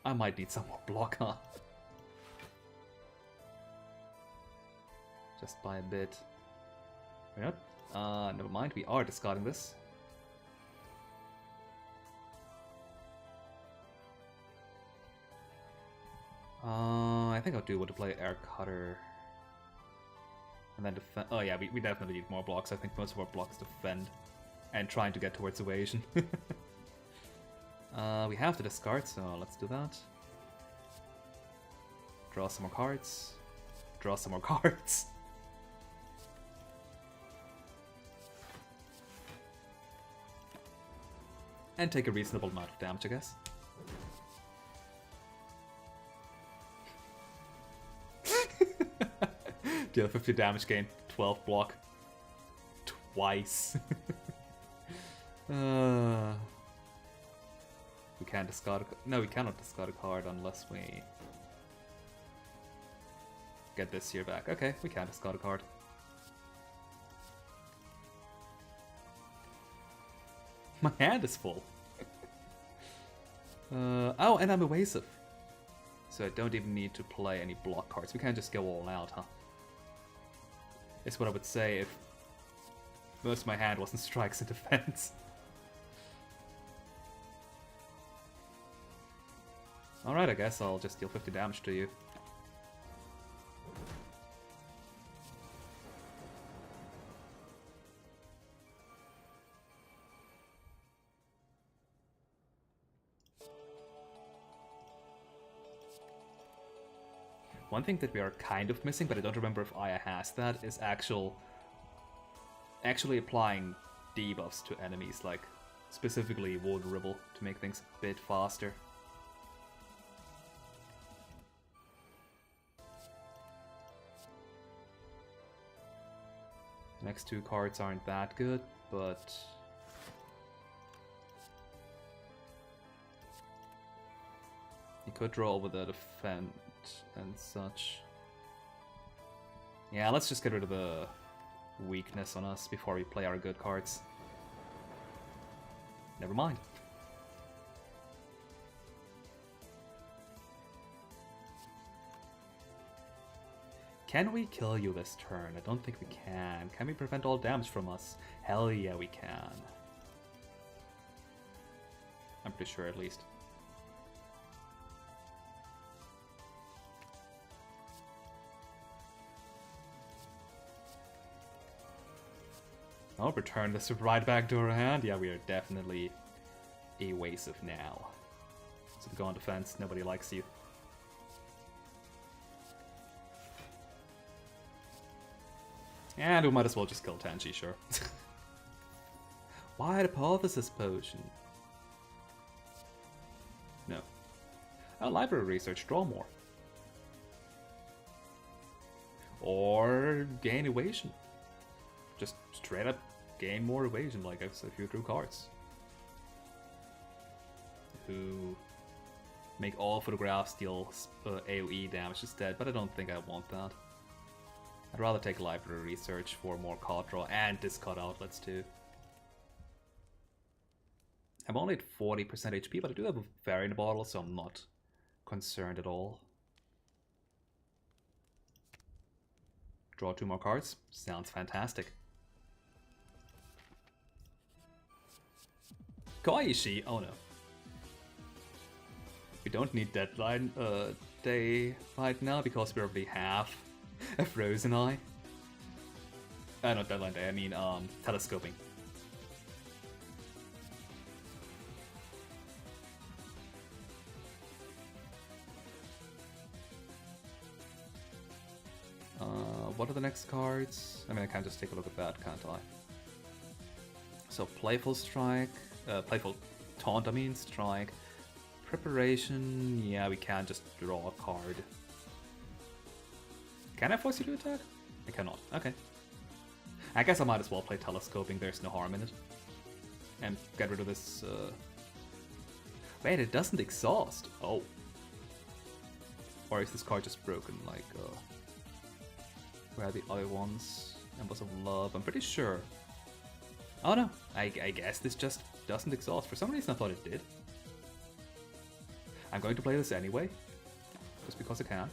I might need some more block, huh? Just by a bit. We're not. Never mind, we are discarding this. I think I'll do what to play Air Cutter. And then defend. Oh yeah, we definitely need more blocks. I think most of our blocks defend. And trying to get towards evasion. We have to discard, so let's do that. Draw some more cards. Draw some more cards. And take a reasonable amount of damage, I guess. Deal 50 damage, gain 12 block. Twice. We can't discard a... No, we cannot discard a card unless we... get this here back. Okay, we can discard a card. My hand is full. Oh, and I'm evasive. So I don't even need to play any block cards. We can't just go all out, huh? Is what I would say if most of my hand wasn't strikes and defense. Alright, I guess I'll just deal 50 damage to you. One thing that we are kind of missing, but I don't remember if Aya has that, is actually applying debuffs to enemies, like specifically vulnerable, to make things a bit faster. The next two cards aren't that good, but... you could draw over the defense and such. Yeah, let's just get rid of the weakness on us before we play our good cards. Never mind. Can we kill you this turn? I don't think we can. Can we prevent all damage from us? Hell yeah, we can. I'm pretty sure, at least. I'll return this right back to our hand. Yeah, we are definitely evasive now. So to go on defense, nobody likes you. And we might as well just kill Tenchi, sure. Why Hypothesis Potion? No. Oh, Library Research, draw more. Or gain evasion. Just straight up gain more evasion, like if you drew cards. Who make all photographs deal AoE damage instead, but I don't think I want that. I'd rather take Library Research for more card draw and discard outlets too. I'm only at 40% HP, but I do have a fairy in the bottle, so I'm not concerned at all. Draw 2 more cards. Sounds fantastic. Koishi! Oh no. We don't need deadline day right now because we already have a frozen eye. Not deadline day, I mean telescoping. What are the next cards? I mean, I can't just take a look at that, can't I? So, Playful Strike, Playful Taunt, I mean, Strike. Preparation, yeah, we can't just draw a card. Can I force you to attack? I cannot, okay. I guess I might as well play Telescoping, there's no harm in it. And get rid of this, Wait, it doesn't exhaust! Oh. Or is this card just broken, like, where are the other ones? Embers of Love, I'm pretty sure. Oh no, I guess this just doesn't exhaust. For some reason I thought it did. I'm going to play this anyway, just because I can.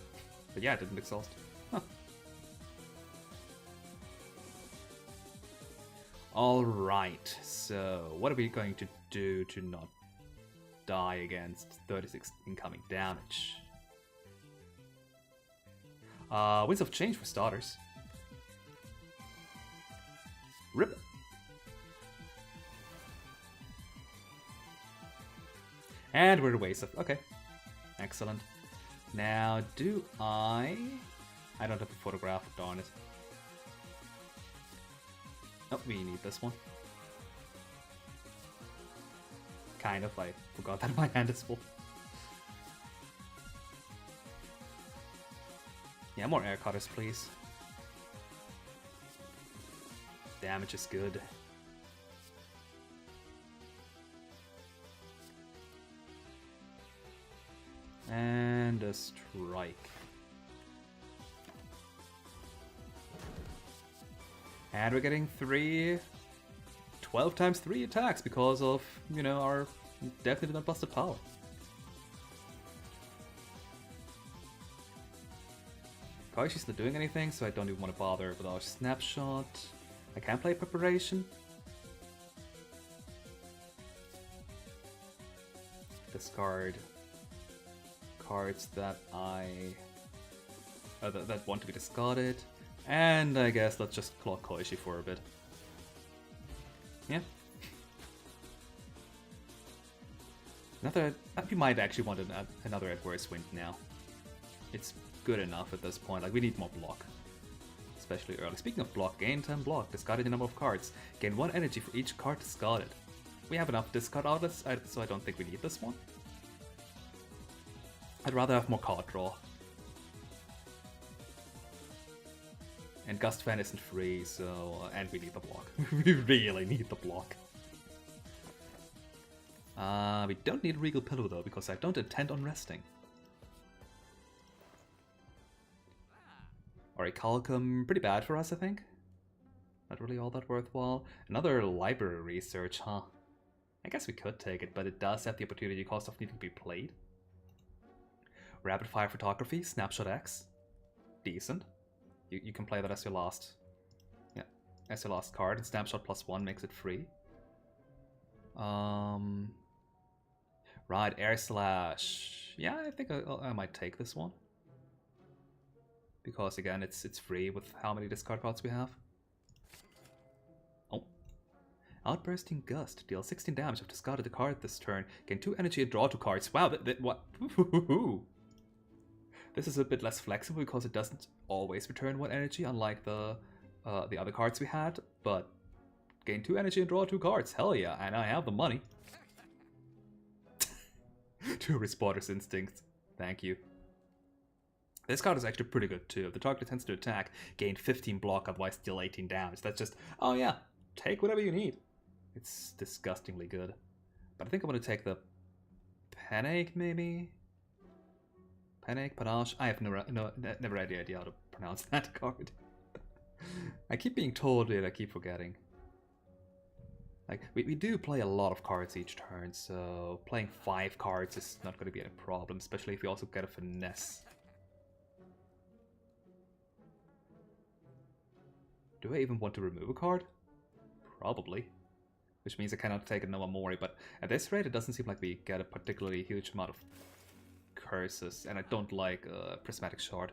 But yeah, it didn't exhaust. Huh. Alright, so what are we going to do to not die against 36 incoming damage? Winds of Change for starters. Rip. And we're evasive. Okay. Excellent. Now, do I don't have a photograph, darn it. Oh, we need this one. Kind of, I forgot that my hand is full. Yeah, more air cutters, please. Damage is good. And a strike. And we're getting 12 times 3 attacks because of, you know, our definitely not busted power. Koishi's not doing anything, so I don't even want to bother with our snapshot. I can play Preparation. Discard cards that that want to be discarded. And I guess let's just clock Koishi for a bit. Yeah. We might actually want another Adverse Wind now. It's good enough at this point. Like, we need more block. Especially early. Speaking of block, gain 10 block, discarded a number of cards. Gain 1 energy for each card discarded. We have enough discard outlets, so I don't think we need this one. I'd rather have more card draw. And Gust Fan isn't free, so... and we need the block. We really need the block. We don't need Regal Pillow though, because I don't intend on resting. Orichalcum, pretty bad for us, I think. Not really all that worthwhile. Another library research, huh? I guess we could take it, but it does have the opportunity cost of needing to be played. Rapid Fire Photography, Snapshot X. Decent. You can play that as your last... yeah, as your last card, and Snapshot +1 makes it free. Right, Air Slash. Yeah, I think I might take this one. Because again, it's free with how many discard cards we have. Oh. Outbursting Gust. Deal 16 damage if discarded a card this turn. Gain 2 energy and draw 2 cards. Wow, what? This is a bit less flexible because it doesn't always return 1 energy, unlike the other cards we had. But gain 2 energy and draw 2 cards. Hell yeah, and I have the money. 2 Respawner's Instincts. Thank you. This card is actually pretty good too. If the target tends to attack, gain 15 block, otherwise deal 18 damage. That's just, oh yeah, take whatever you need. It's disgustingly good. But I think I'm going to take the Panache, maybe? Panache, Panache? I have never had the idea how to pronounce that card. I keep being told it, I keep forgetting. Like, we do play a lot of cards each turn, so playing 5 cards is not going to be a problem, especially if you also get a finesse. Do I even want to remove a card? Probably. Which means I cannot take a Noah Mori, but at this rate it doesn't seem like we get a particularly huge amount of curses, and I don't like Prismatic Shard.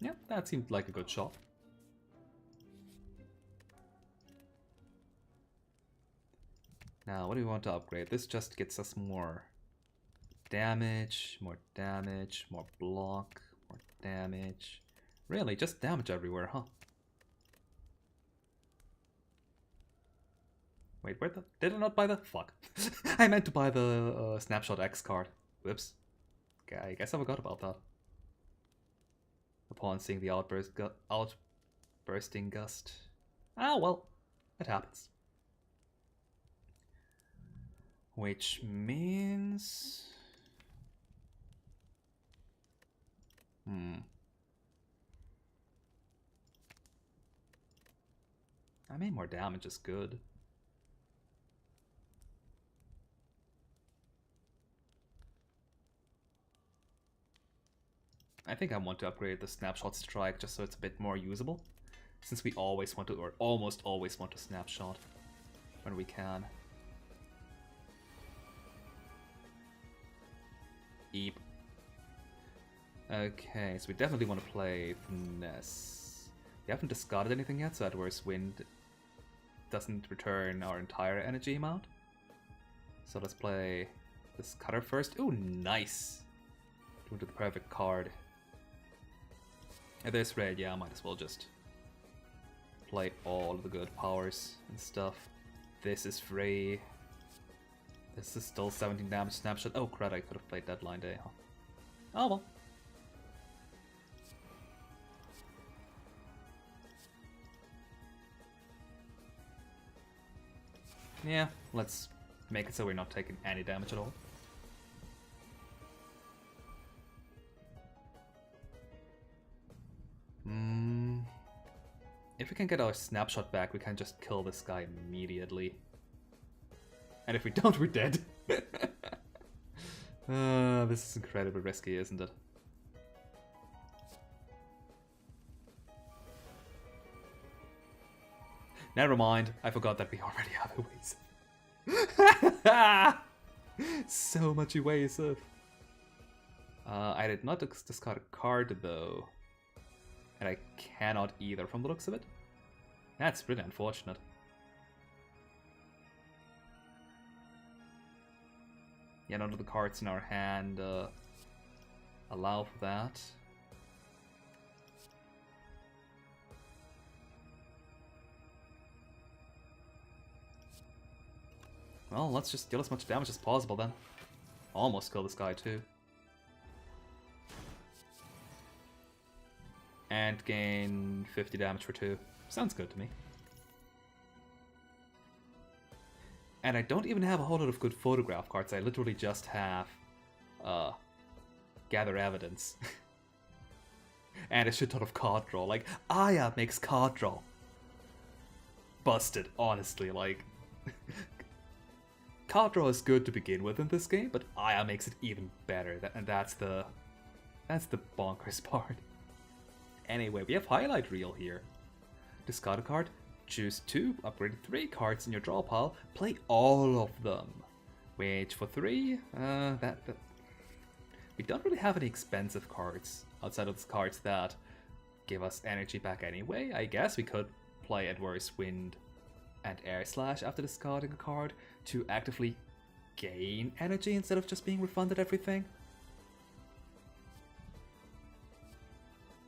Yeah, that seemed like a good shot. Now, what do we want to upgrade? This just gets us more damage, more block, more damage. Really, just damage everywhere, huh? Wait, where the... Did I not buy the... Fuck. I meant to buy the Snapshot X card. Whoops. Okay, I guess I forgot about that. Upon seeing the outbursting gust. Ah, well. It happens. Which means... I mean, more damage is good. I think I want to upgrade the Snapshot Strike just so it's a bit more usable. Since we always want to, or almost always want to snapshot when we can. Eep. Okay, so we definitely want to play Finesse. We haven't discarded anything yet, so Adverse Wind doesn't return our entire energy amount. So let's play this Cutter first. Ooh, nice! Doing to the perfect card. At this rate, yeah, I might as well just play all of the good powers and stuff. This is free. This is still 17 damage snapshot. Oh crap, I could have played Deadline Day, huh? Oh well. Yeah, let's make it so we're not taking any damage at all. If we can get our snapshot back, we can just kill this guy immediately. And if we don't, we're dead. This is incredibly risky, isn't it? Never mind, I forgot that we already have evasive. So much evasive. I did not discard a card though. And I cannot either from the looks of it. That's really unfortunate. Yeah, none of the cards in our hand allow for that. Well, let's just deal as much damage as possible then. Almost kill this guy too. And gain 50 damage for 2. Sounds good to me. And I don't even have a whole lot of good photograph cards. I literally just have Gather Evidence. And a shit ton of card draw. Like, Aya makes card draw. Busted, honestly. Like, card draw is good to begin with in this game, but Aya makes it even better. And that's the bonkers part. Anyway, we have Highlight Reel here. Discard a card, choose 2, upgrade 3 cards in your draw pile, play all of them. Which for 3, we don't really have any expensive cards outside of the cards that give us energy back anyway. I guess we could play Adverse Wind and Air Slash after discarding a card to actively gain energy instead of just being refunded everything.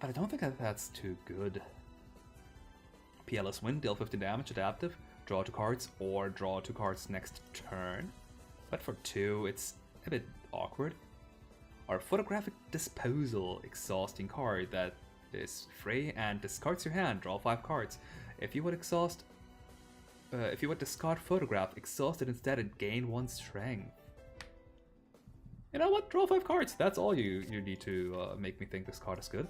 But I don't think that's too good. PLS Wind, deal 15 damage, adaptive, draw 2 cards, or draw 2 cards next turn. But for 2, it's a bit awkward. Our Photographic Disposal, exhausting card that is free and discards your hand, draw 5 cards. If you would discard Photograph, exhaust it instead and gain 1 strength. You know what? Draw 5 cards. That's all you need to make me think this card is good.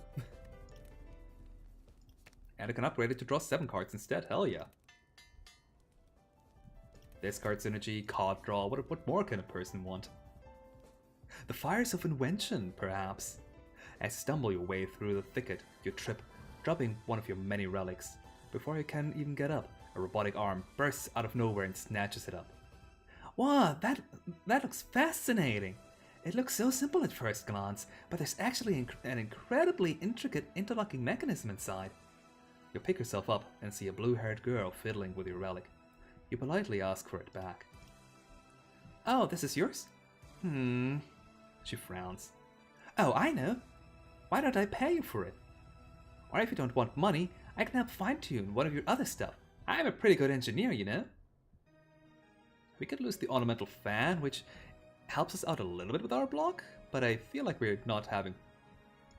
And I can upgrade it to draw 7 cards instead, hell yeah. Discard synergy, card draw, what more can a person want? The fires of invention, perhaps. As you stumble your way through the thicket, you trip, dropping one of your many relics. Before you can even get up, a robotic arm bursts out of nowhere and snatches it up. Wow, that looks fascinating! It looks so simple at first glance, but there's actually an incredibly intricate interlocking mechanism inside. You pick yourself up and see a blue-haired girl fiddling with your relic. You politely ask for it back. Oh, this is yours? She frowns. Oh, I know. Why don't I pay you for it? Or if you don't want money, I can help fine-tune one of your other stuff. I'm a pretty good engineer, you know. We could lose the ornamental fan, which helps us out a little bit with our block, but I feel like we're not having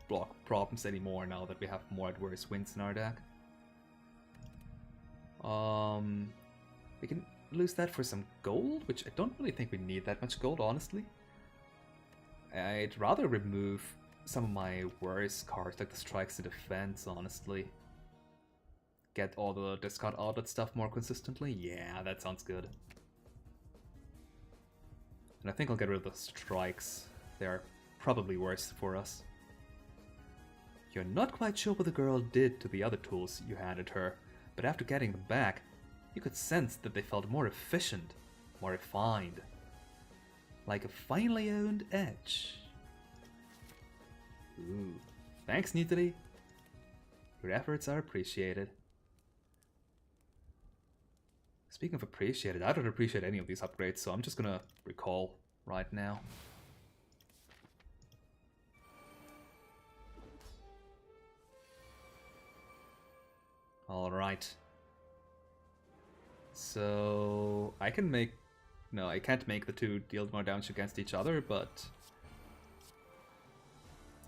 block problems anymore now that we have more adverse winds in our deck. We can lose that for some gold, which I don't really think we need that much gold, honestly. I'd rather remove some of my worst cards, like the strikes and defense, honestly. Get all the discard outlet stuff more consistently. Yeah, that sounds good. And I think I'll get rid of the strikes. They are probably worse for us. You're not quite sure what the girl did to the other tools you handed her, but after getting them back, you could sense that they felt more efficient, more refined. Like a finely owned edge. Ooh. Thanks, Nitari. Your efforts are appreciated. Speaking of appreciated, I don't appreciate any of these upgrades, so I'm just gonna recall right now. Alright. So I can make... No, I can't make the two deal more damage against each other, but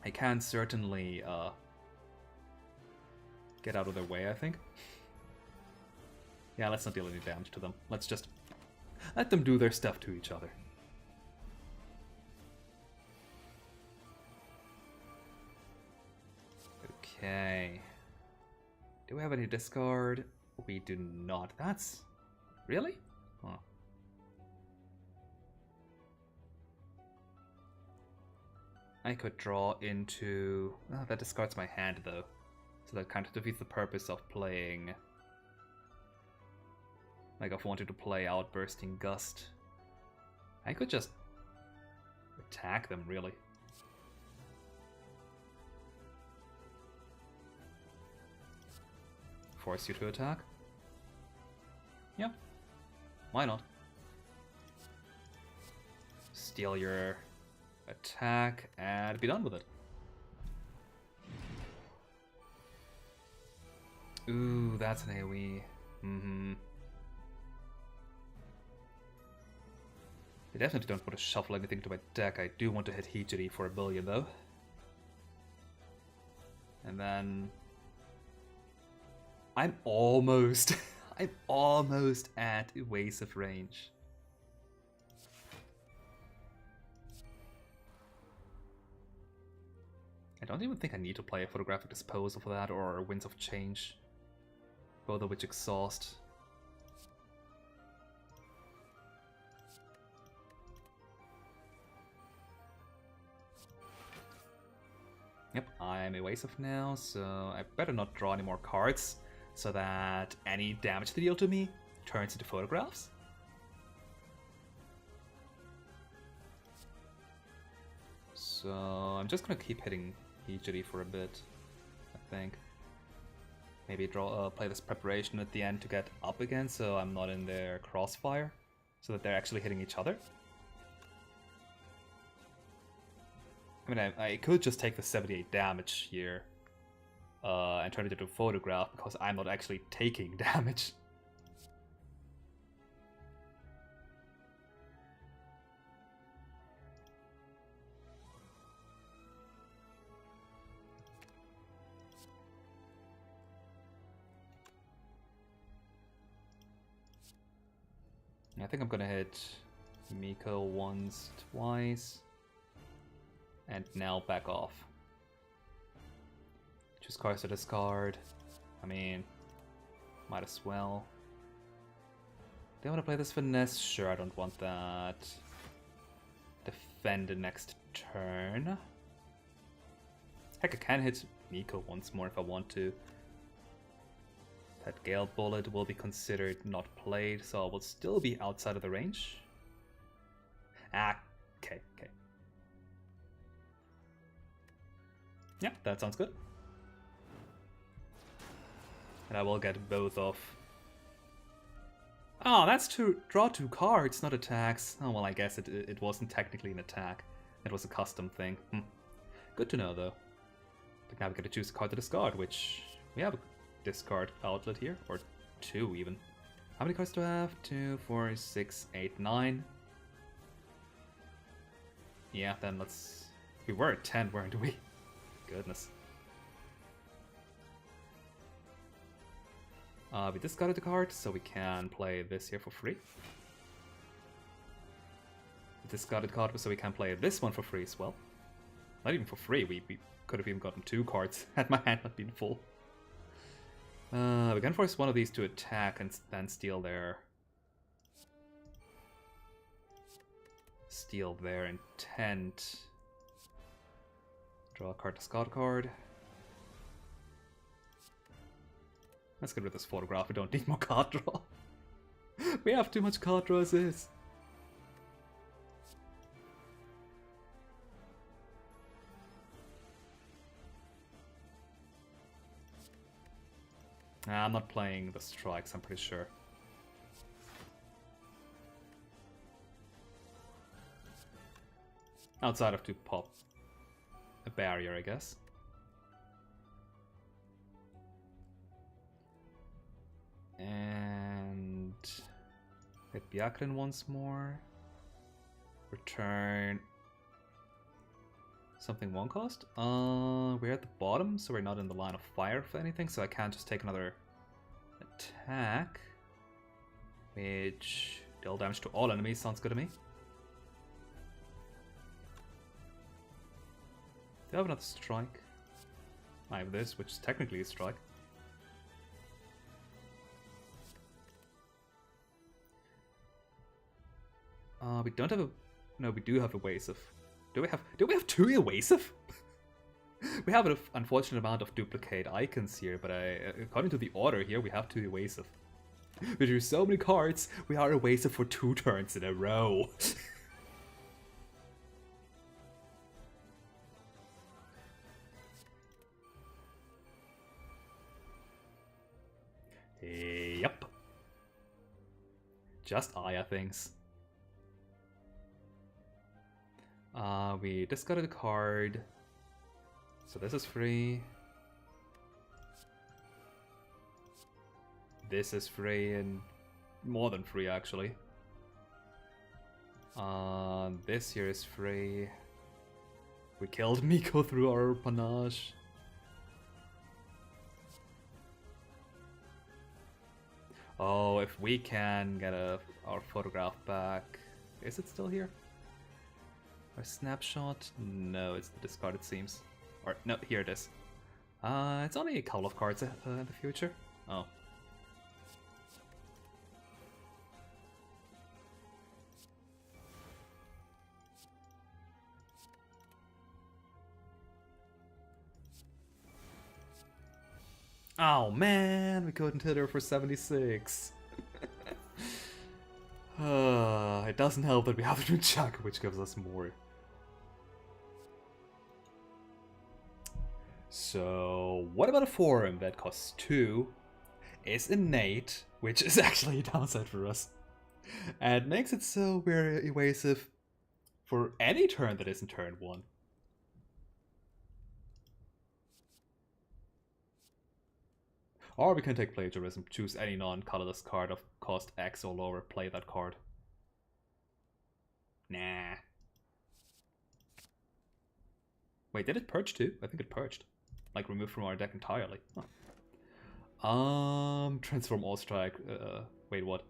I can certainly get out of their way, I think. Yeah, let's not deal any damage to them. Let's just let them do their stuff to each other. Okay. Do we have any discard? We do not. That's... Really? Huh. I could draw into... Oh, that discards my hand, though. So that kind of defeats the purpose of playing... Like, I've wanted to play Outbursting Gust. I could just attack them, really. Force you to attack? Yeah. Why not? Steal your attack and be done with it. Ooh, that's an AoE. I definitely don't want to shuffle anything to my deck. I do want to hit Hijiri for 1 billion, though. And then... I'm almost at evasive range. I don't even think I need to play a Photographic Disposal for that, or Winds of Change. Both of which exhaust. Yep, I'm evasive now, so I better not draw any more cards, so that any damage they deal to me turns into photographs. So I'm just gonna keep hitting Hijiri for a bit, I think. Maybe play this preparation at the end to get up again, so I'm not in their crossfire, so that they're actually hitting each other. I mean, I could just take the 78 damage here and turn it into a photograph, because I'm not actually taking damage. I think I'm gonna hit Miko once, twice, and now back off. Choose cards to discard. I mean, might as well. Do I want to play this finesse? Sure, I don't want that. Defend the next turn. Heck, I can hit Miko once more if I want to. That Gale Bullet will be considered not played, so I will still be outside of the range. Ah, okay. Yeah, that sounds good. And I will get both off. Oh, that's to draw 2 cards, not attacks. Oh, well, I guess it wasn't technically an attack. It was a custom thing. Good to know, though. But now we get to choose a card to discard, which we have a discard outlet here, or 2 even. How many cards do I have? 2, 4, 6, 8, 9. Yeah, then let's... We were at 10, weren't we? Goodness. We discarded the card, so we can play this here for free. We discarded the card, so we can play this one for free as well. Not even for free, we could have even gotten 2 cards had my hand not been full. We can force one of these to attack and then steal their intent. Draw a card, discard a card. Let's get rid of this photograph, we don't need more card draw. We have too much card draw as is. Nah, I'm not playing the strikes, I'm pretty sure. Outside of to pop a barrier, I guess. And hit Byakuren once more. Return something 1 cost. We're at the bottom, so we're not in the line of fire for anything, so I can't just take another attack. Which deal damage to all enemies sounds good to me. Do I have another strike? I have this, which is technically a strike. We don't have a... No, we do have evasive. Do we have 2 evasive? We have an unfortunate amount of duplicate icons here, but according to the order here, we have 2 evasive. We drew so many cards, we are evasive for 2 turns in a row. Yep. Just Aya things. We discarded a card, so this is free. This is free, and more than free actually. This here is free. We killed Miko through our panache. Oh, if we can get our photograph back. Is it still here? Our snapshot? No, it's the discard it seems. Or, no, here it is. It's only a couple of cards in the future. Oh. Oh man, we couldn't hit her for 76. It doesn't help that we have the Nunchaku, which gives us more. So, what about a forum that costs 2, is innate, which is actually a downside for us, and makes it so we're evasive for any turn that isn't turn 1. Or we can take plagiarism, choose any non-colorless card of cost X or lower, play that card. Nah. Wait, did it purge too? I think it purged. Like, removed from our deck entirely. Huh. Transform All Strike. Wait, what?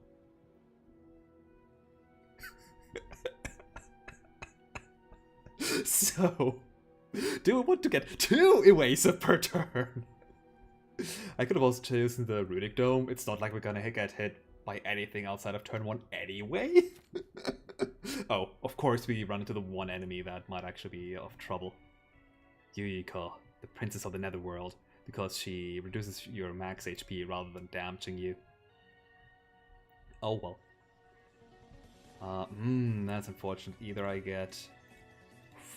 So, do we want to get 2 evasive per turn? I could have also chosen the Runic Dome. It's not like we're gonna get hit by anything outside of turn 1 anyway. Oh, of course we run into the one enemy that might actually be of trouble. Yuika, the Princess of the Netherworld, because she reduces your max HP rather than damaging you. Oh well. That's unfortunate. Either I get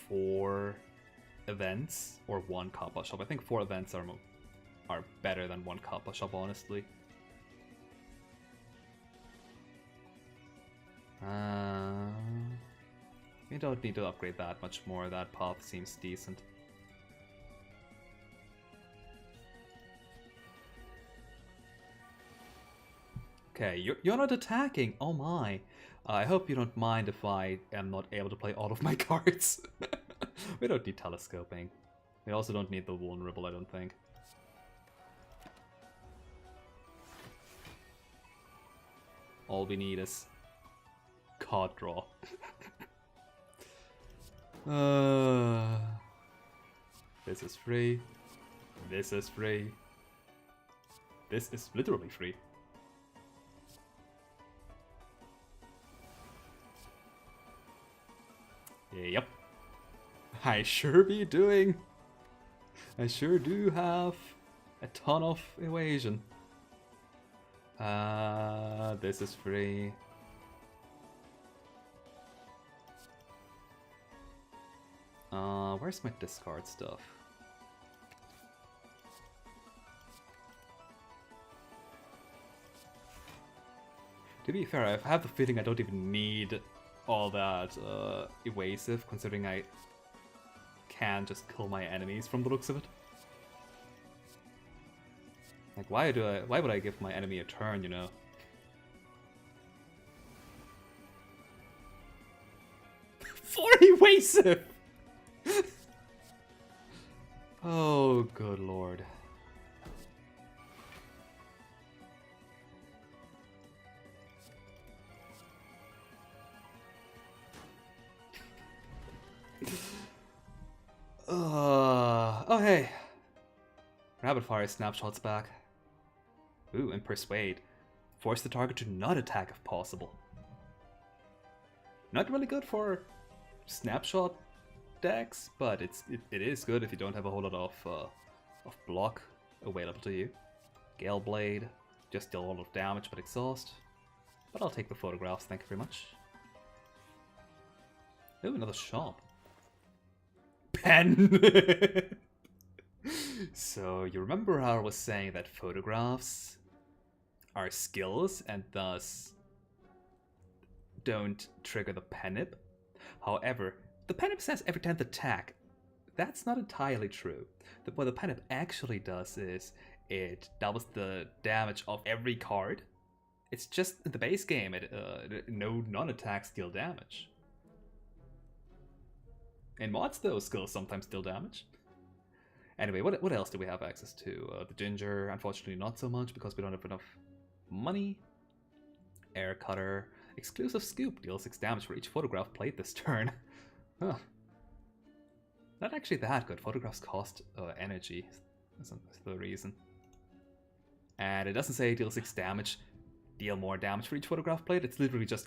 4 events or 1 Kappa shop. I think 4 events are better than 1 Kappa shop, honestly. We don't need to upgrade that much more. That path seems decent. Okay, you're not attacking. Oh my. I hope you don't mind if I am not able to play all of my cards. We don't need telescoping. We also don't need the vulnerable, I don't think. All we need is card draw. This is free. This is free. This is literally free. Yep. I sure be doing. I sure do have a ton of evasion. This is free. Where's my discard stuff? To be fair, I have the feeling I don't even need all that evasive, considering I can just kill my enemies from the looks of it. Like, why would I give my enemy a turn, you know? For evasive! Oh, good lord. Oh hey. Rapid fire snapshots back. Ooh, and persuade. Force the target to not attack if possible. Not really good for snapshot decks, but it is good if you don't have a whole lot of block available to you. Gale Blade, just deal a lot of damage but exhaust. But I'll take the photographs, thank you very much. Ooh, another shop. Pen! So, you remember how I was saying that photographs are skills and thus don't trigger the penip? However, the penip says every 10th attack. That's not entirely true. What the penip actually does is it doubles the damage of every card. It's just in the base game, no non-attacks deal damage. In mods, those skills sometimes deal damage. Anyway, what else do we have access to? The Ginger, unfortunately not so much because we don't have enough money. Air Cutter. Exclusive Scoop deals 6 damage for each photograph played this turn. Huh. Not actually that good. Photographs cost energy. That's the reason. And it doesn't say deal 6 damage, deal more damage for each photograph played. It's literally just,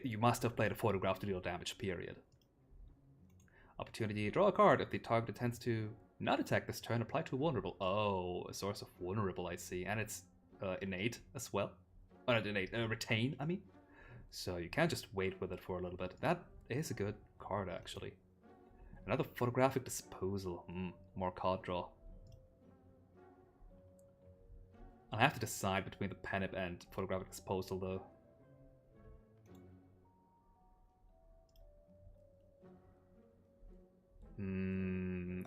you must have played a photograph to deal damage, period. Opportunity, draw a card. If the target intends to not attack this turn, apply to a vulnerable. Oh, a source of vulnerable, I see. And it's innate as well. Not innate, retain, I mean. So you can't just wait with it for a little bit. That is a good card, actually. Another photographic disposal. More card draw. I'll have to decide between the penip and photographic disposal, though.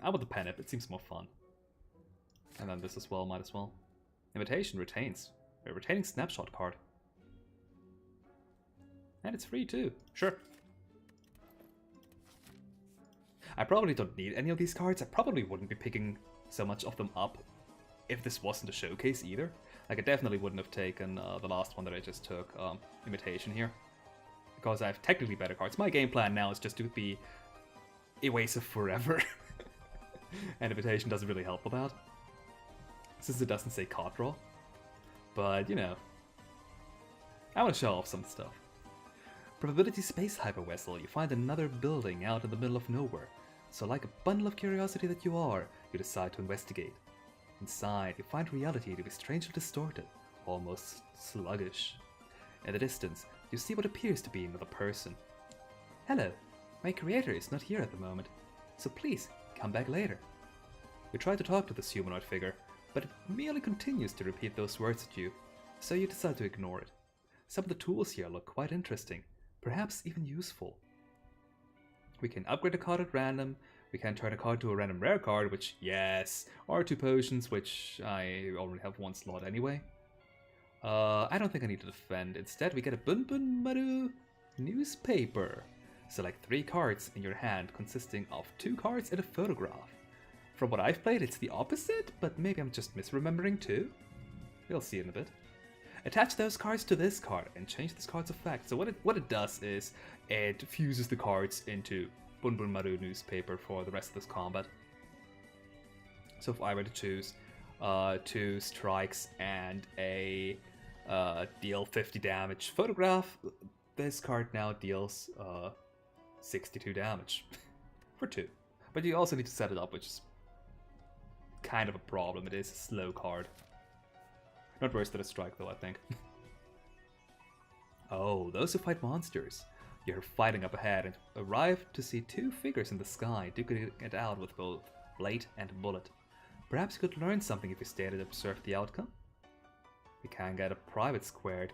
How about the penip? It seems more fun. And then this as well, might as well. Invitation retains. A retaining snapshot card. And it's free too. Sure. I probably don't need any of these cards. I probably wouldn't be picking so much of them up if this wasn't a showcase either. Like, I definitely wouldn't have taken the last one that I just took, Imitation here. Because I have technically better cards. My game plan now is just to be evasive forever. And Invitation doesn't really help with that. since it doesn't say card draw. But, you know, I want to show off some stuff. Probability Space Hypervessel, you find another building out in the middle of nowhere. So like a bundle of curiosity that you are, you decide to investigate. Inside, you find reality to be strangely distorted, almost sluggish. In the distance, you see what appears to be another person. Hello, my creator is not here at the moment, so please, come back later. You try to talk to this humanoid figure, but it merely continues to repeat those words at you, so you decide to ignore it. Some of the tools here look quite interesting, perhaps even useful. We can upgrade a card at random, we can turn a card to a random rare card, which, yes, or 2 potions, which I already have 1 slot anyway. I don't think I need to defend. Instead, we get a Bunbunmaru newspaper. Select 3 cards in your hand, consisting of 2 cards and a photograph. From what I've played, it's the opposite, but maybe I'm just misremembering too. We'll see in a bit. Attach those cards to this card and change this card's effect. So what it does is it fuses the cards into Bunbunmaru newspaper for the rest of this combat. So if I were to choose 2 strikes and a deal 50 damage photograph, this card now deals 62 damage for 2. But you also need to set it up, which is kind of a problem. It is a slow card. Not worse than a strike though, I think. Oh, those who fight monsters. You're fighting up ahead and arrive to see 2 figures in the sky duking it out with both blade and bullet. Perhaps you could learn something if you stayed and observed the outcome. You can get a private squared,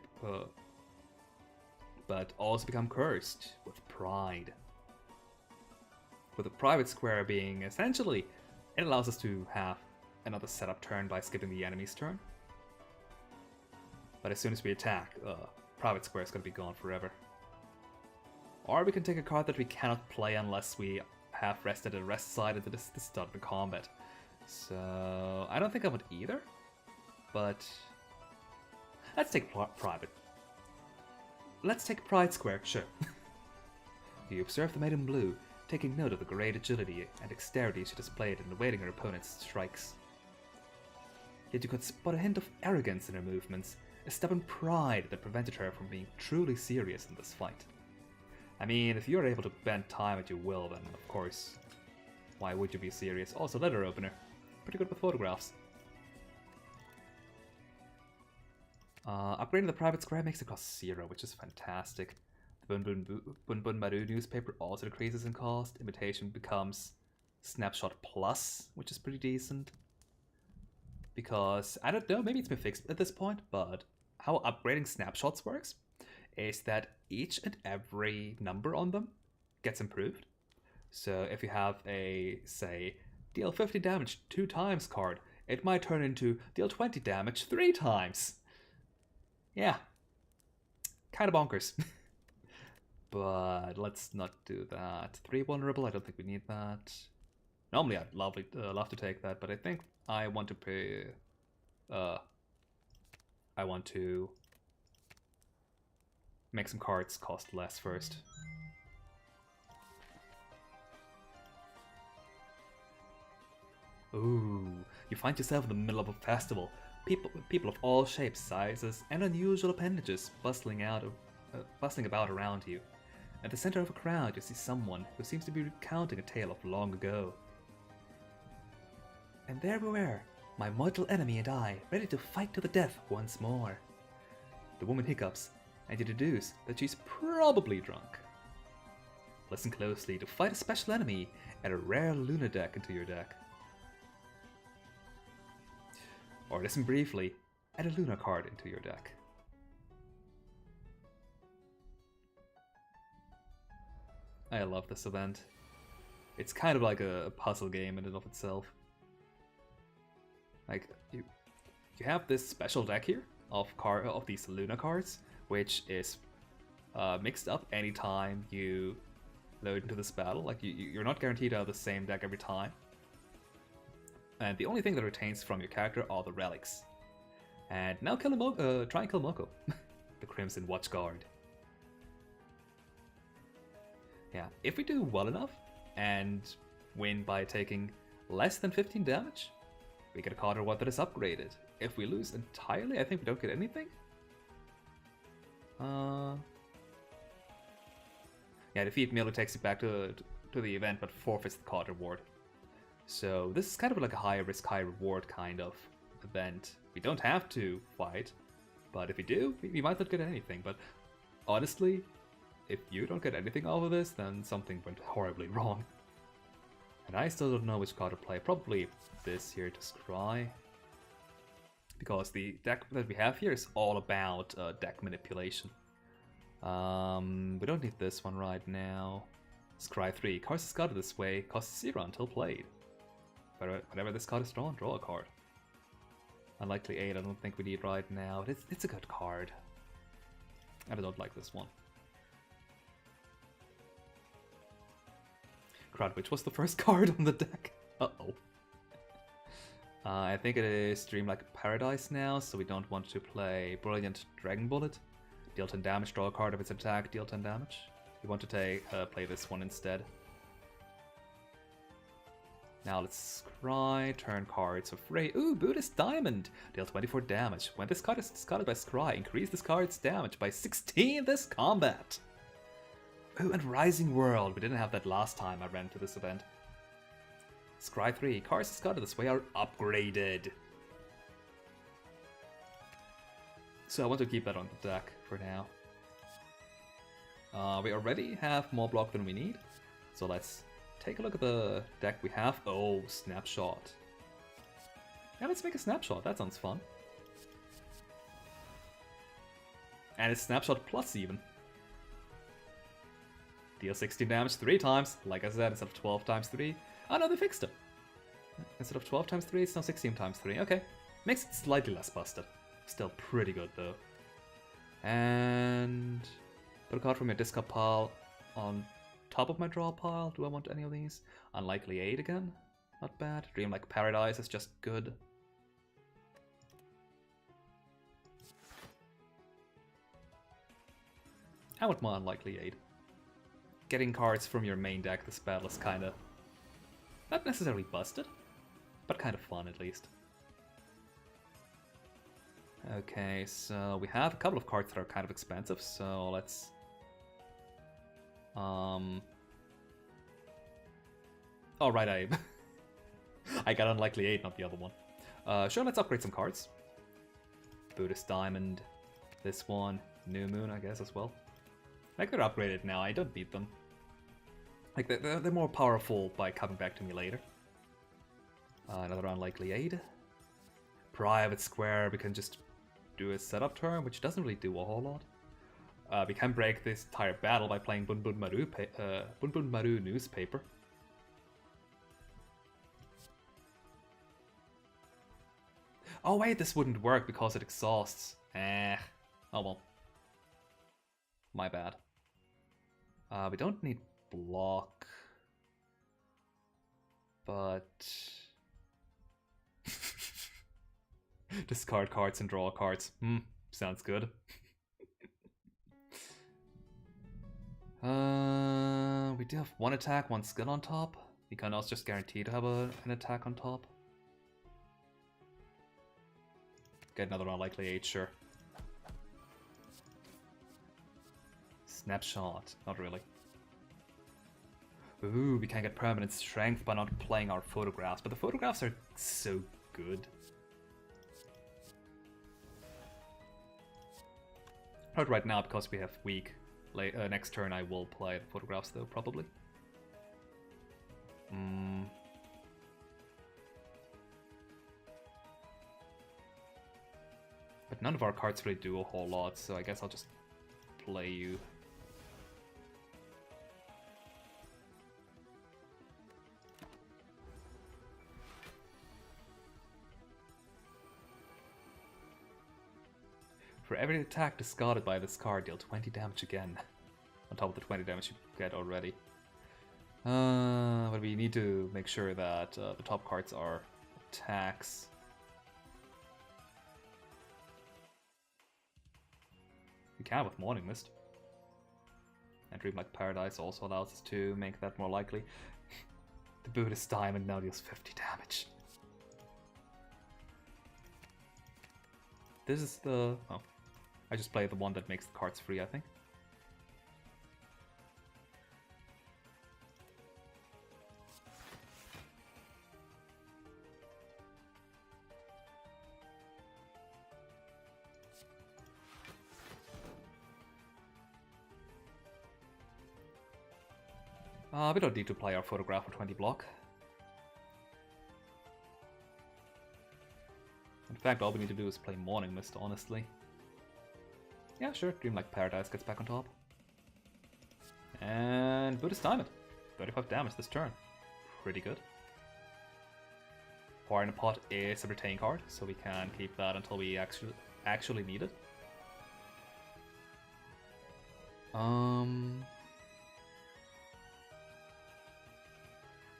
but also become cursed with pride. With a private square being essentially, it allows us to have another setup turn by skipping the enemy's turn. But as soon as we attack, private square is going to be gone forever. Or we can take a card that we cannot play unless we have rested a rest side at the start of the combat. So I don't think I would either, but let's take private. Let's take pride square, sure. You observe the maid in blue, taking note of the great agility and dexterity she displayed in evading her opponent's strikes. Yet you could spot a hint of arrogance in her movements, a stubborn pride that prevented her from being truly serious in this fight. I mean, if you're able to bend time at your will, then of course, why would you be serious? Also, letter opener. Pretty good with photographs. Upgrading the private square makes it cost 0, which is fantastic. The Bunbunmaru newspaper also decreases in cost. Imitation becomes Snapshot Plus, which is pretty decent. Because, I don't know, maybe it's been fixed at this point, but how upgrading snapshots works is that each and every number on them gets improved. So if you have a, say, deal 50 damage 2 times card, it might turn into deal 20 damage 3 times. Yeah. Kind of bonkers. But let's not do that. 3 vulnerable, I don't think we need that. Normally I'd love to take that, but I think I want to pay... I want to make some cards cost less first. Ooh, you find yourself in the middle of a festival. People of all shapes, sizes, and unusual appendages bustling about around you. At the center of a crowd, you see someone who seems to be recounting a tale of long ago. And there we were, my mortal enemy and I, ready to fight to the death once more. The woman hiccups, and you deduce that she's probably drunk. Listen closely to fight a special enemy, add a rare Luna deck into your deck. Or listen briefly, add a Luna card into your deck. I love this event. It's kind of like a puzzle game in and of itself. Like, you have this special deck here of these Luna cards, which is mixed up anytime you load into this battle. Like, you're not guaranteed to have the same deck every time. And the only thing that retains from your character are the relics. And now try and kill Moko, the Crimson Watchguard. Yeah, if we do well enough and win by taking less than 15 damage, we get a card or one that is upgraded. If we lose entirely, I think we don't get anything. Yeah, defeat merely takes you back to the event, but forfeits the card reward. So this is kind of like a high risk, high reward kind of event. We don't have to fight, but if we do, we might not get anything. But honestly, if you don't get anything out of this, then something went horribly wrong. And I still don't know which card to play. Probably this here to scry. Because the deck that we have here is all about deck manipulation. We don't need this one right now. Scry 3. Cards discarded this way costs 0 until played. Whenever this card is drawn, draw a card. Unlikely 8, I don't think we need right now. It's a good card. And I don't like this one. Crowd, which was the first card on the deck? Uh-oh. I think it is Dreamlike Paradise now, so we don't want to play Brilliant Dragon Bullet. Deal 10 damage, draw a card of its attack, deal 10 damage. We want to play this one instead. Now let's scry, turn cards of Ray. Ooh, Buddhist Diamond! Deal 24 damage. When this card is discarded by scry, increase this card's damage by 16 this combat! Ooh, and Rising World. We didn't have that last time I ran to this event. Scry 3. Cards discarded this way are upgraded. So I want to keep that on the deck for now. We already have more block than we need. So let's take a look at the deck we have. Oh, Snapshot. Yeah, let's make a Snapshot. That sounds fun. And it's Snapshot Plus even. Deal 16 damage 3 times. Like I said, instead of 12 times 3. Oh no, they fixed it. Instead of 12 times 3, it's now 16 times 3. Okay. Makes it slightly less busted. Still pretty good though. And put a card from your discard pile on top of my draw pile. Do I want any of these? Unlikely 8 again. Not bad. Dreamlike Paradise is just good. I want more Unlikely 8. Getting cards from your main deck this battle is kinda not necessarily busted, but kind of fun at least. Okay, so we have a couple of cards that are kind of expensive, so let's... Oh, right, I got Unlikely 8, not the other one. Sure, let's upgrade some cards. Buddhist Diamond, this one, New Moon, I guess, as well. Like, they're upgraded now, I don't need them. Like, they're more powerful by coming back to me later. Another Unlikely 8. Private Square, we can just do a setup turn, which doesn't really do a whole lot. We can break this entire battle by playing Bun Bun Maru Newspaper. Oh wait, this wouldn't work because it exhausts. Oh well. My bad. We don't need block. But... discard cards and draw cards. Sounds good. We do have one attack, one skill on top. You can also just guarantee to have an attack on top. Get another Unlikely 8, sure. Snapshot, not really. Ooh, we can get permanent strength by not playing our photographs, but the photographs are so good. Not right now because we have weak. Next turn I will play the photographs though, probably. But none of our cards really do a whole lot, so I guess I'll just play you. For every attack discarded by this card, deal 20 damage again. On top of the 20 damage you get already. But we need to make sure that the top cards are attacks. We can with Morning Mist. And Dreamlike Paradise also allows us to make that more likely. The Buddhist Diamond now deals 50 damage. This is the... oh. I just played the one that makes the cards free, I think. We don't need to play our photograph for 20 block. In fact, all we need to do is play Morning Mist, honestly. Yeah, sure, Dreamlike Paradise gets back on top. And Buddhist Diamond. 35 damage this turn. Pretty good. Fire in a Pot is a retain card, so we can keep that until we actually need it.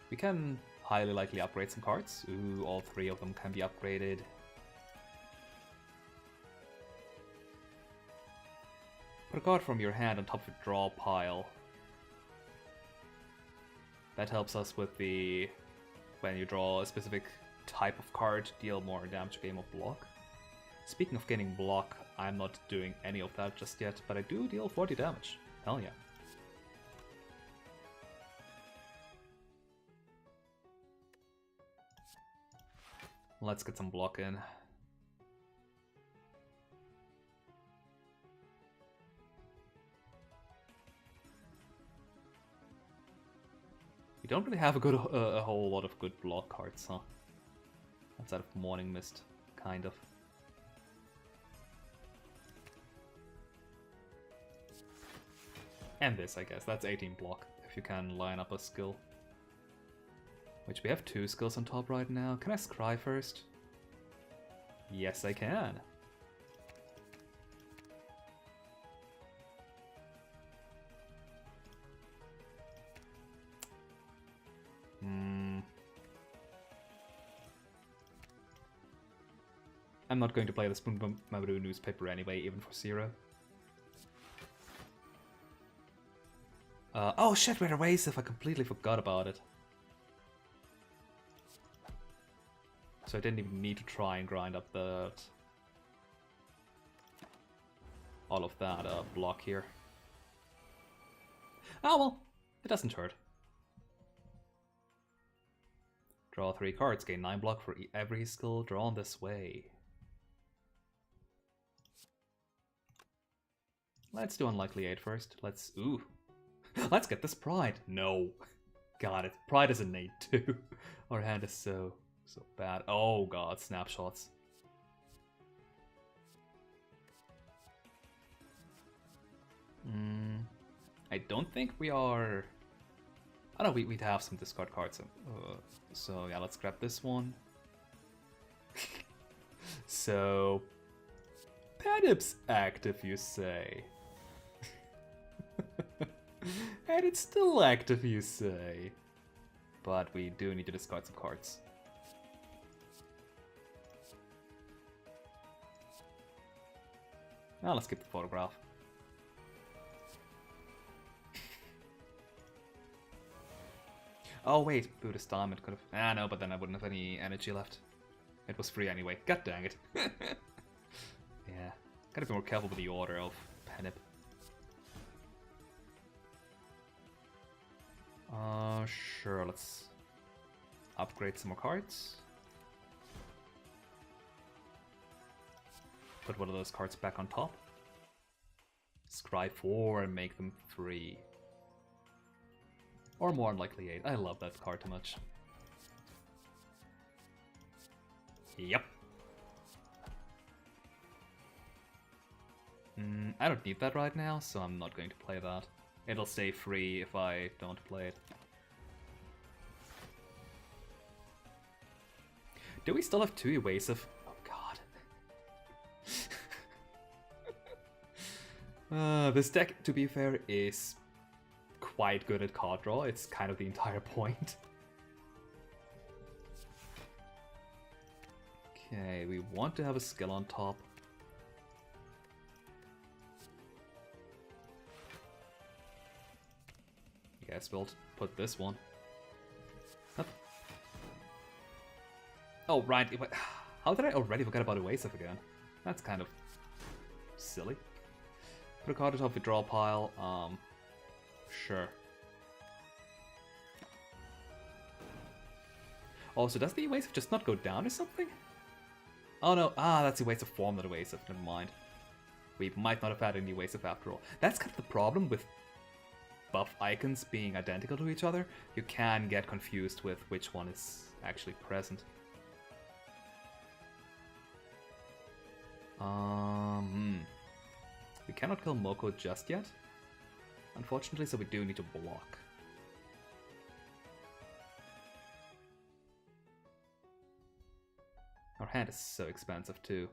We can highly likely upgrade some cards. Ooh, all three of them can be upgraded. Put a card from your hand on top of a draw pile. That helps us with the... when you draw a specific type of card, deal more damage per game of block. Speaking of gaining block, I'm not doing any of that just yet, but I do deal 40 damage. Hell yeah. Let's get some block in. We don't really have a whole lot of good block cards, huh? Outside of Morning Mist, kind of. And this, I guess. That's 18 block, if you can line up a skill. Which we have 2 skills on top right now. Can I scry first? Yes, I can. I'm not going to play the Spire newspaper anyway, even for 0. Oh shit, we're evasive. I completely forgot about it. So I didn't even need to try and grind up all of that block here. Oh well, it doesn't hurt. Draw 3 cards, gain 9 block for every skill drawn this way. Let's do Unlikely 8 first. Ooh. Let's get this Pride. No. God, Pride is an 8 too. Our hand is so bad. Oh god, snapshots. I don't think we are... I don't know, we'd have some discard cards. So yeah, let's grab this one. So... Padip's active, you say? And it's still active, you say? But we do need to discard some cards. Now let's skip the photograph. Oh wait, Buddhist Diamond could have... Ah no, but then I wouldn't have any energy left. It was free anyway. God dang it. Yeah, gotta be more careful with the order of Penip. Sure, let's upgrade some more cards. Put one of those cards back on top. Scry 4 and make them 3. Or more Unlikely 8. I love that card too much. Yep. I don't need that right now, so I'm not going to play that. It'll stay free if I don't play it. Do we still have 2 evasive? Oh god. This deck, to be fair, is quite good at card draw. It's kind of the entire point. Okay, we want to have a skill on top. Guess we'll put this one. Up. Oh, right. How did I already forget about evasive again? That's kind of silly. Put a card atop the draw pile. Sure. Also, does the evasive just not go down or something? Oh no, that's evasive form, not evasive. Never mind. We might not have had any evasive after all. That's kind of the problem with buff icons being identical to each other. You can get confused with which one is actually present. We cannot kill Moko just yet, unfortunately, so we do need to block. Our hand is so expensive too.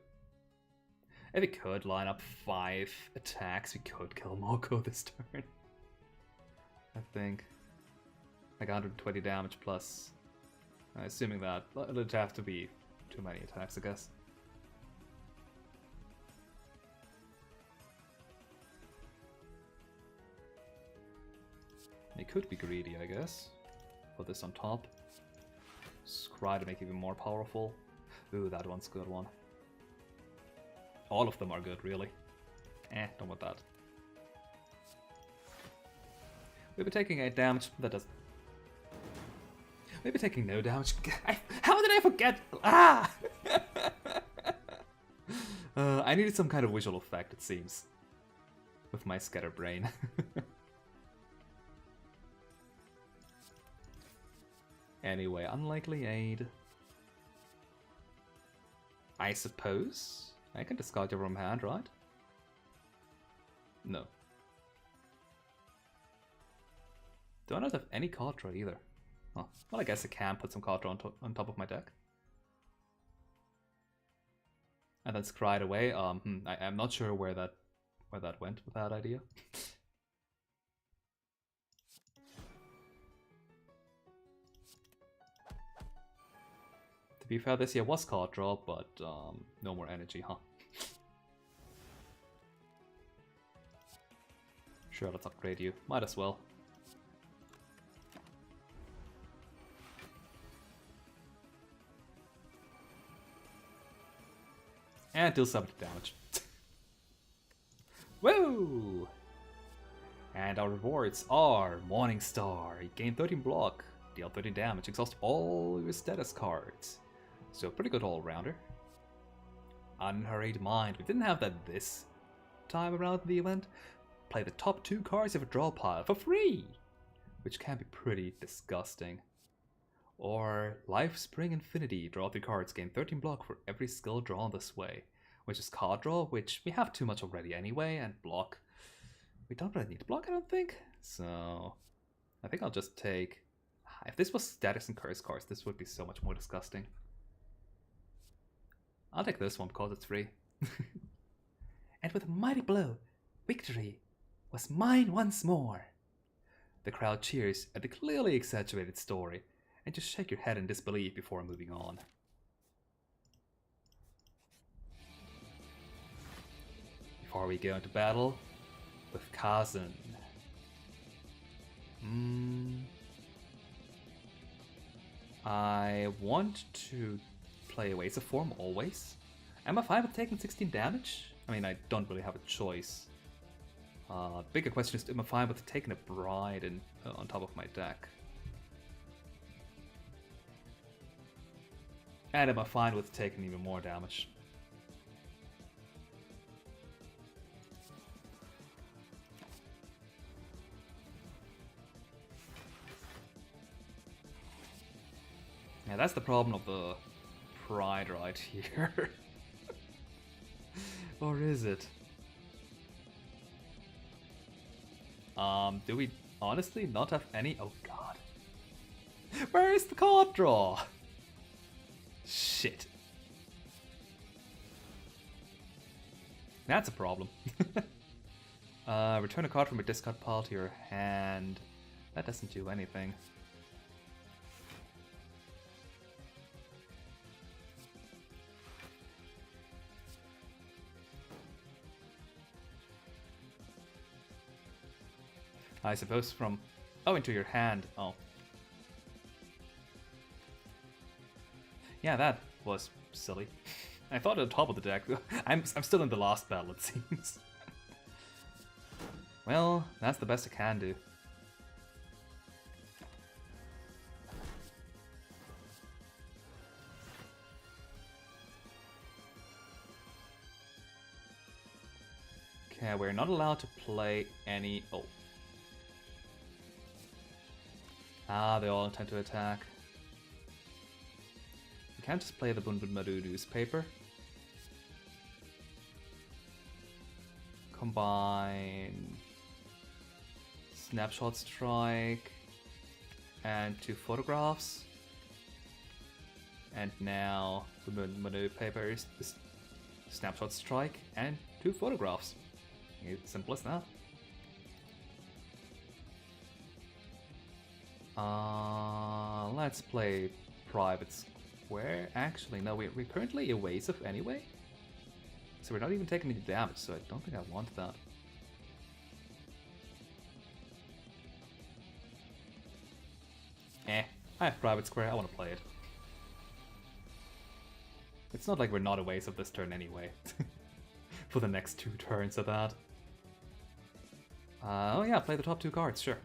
If we could line up 5 attacks, we could kill Moko this turn. I think. Like 120 damage plus. Assuming that it'd have to be too many attacks, I guess. It could be greedy, I guess. Put this on top. Scry to make it even more powerful. Ooh, that one's a good one. All of them are good, really. Don't want that. We'll be taking 8 damage. That does. We'll be taking no damage. How did I forget? Ah! I needed some kind of visual effect, it seems. With my scatterbrain. Anyway, unlikely aid. I suppose I can discard your from hand, right? No. Do I not have any card draw either? Oh, well, I guess I can put some card draw on top of my deck. And then scry it away. I'm not sure where that went with that idea. To be fair, this here was card draw, but no more energy, huh? Sure, let's upgrade you. Might as well. And deal 70 damage. Woo! And our rewards are Morning Star. You gain 13 block, deal 13 damage, exhaust all your status cards. So pretty good all-rounder. Unhurried Mind. We didn't have that this time around the event. Play the top 2 cards of a draw pile for free, which can be pretty disgusting. Or Life Spring Infinity. Draw 3 cards, gain 13 block for every skill drawn this way. Which is card draw, which we have too much already anyway, and block. We don't really need block, I don't think. So I think I'll just take... If this was status and curse cards, this would be so much more disgusting. I'll take this one because it's free. And with a mighty blow, victory was mine once more. The crowd cheers at the clearly exaggerated story, and just shake your head in disbelief before moving on. Before we go into battle with Kazan. I want to play evasive form always. Am I fine with taking 16 damage? I mean, I don't really have a choice. Bigger question is, am I fine with taking a bride on top of my deck? And am I fine with taking even more damage? Yeah, that's the problem of the pride right here. Or is it? Do we honestly not have any? Oh god. Where is the card draw? Shit. That's a problem. Return a card from your discard pile to your hand. That doesn't do anything. I suppose from... Oh, into your hand. Oh. Yeah, that was silly. I thought at the top of the deck. I'm still in the last battle, it seems. Well, that's the best I can do. Okay, we're not allowed to play any... Oh. Ah, they all intend to attack. We can't just play the Bunbunmaru newspaper. Combine... Snapshot Strike... And 2 photographs. And now the Bunbunmaru paper is Snapshot Strike and 2 photographs. It's simple as that. Let's play Private Square. Actually, no, we're currently evasive anyway. So we're not even taking any damage, so I don't think I want that. I have Private Square, I want to play it. It's not like we're not evasive this turn anyway. For the next 2 turns of that. Oh yeah, play the top 2 cards, sure.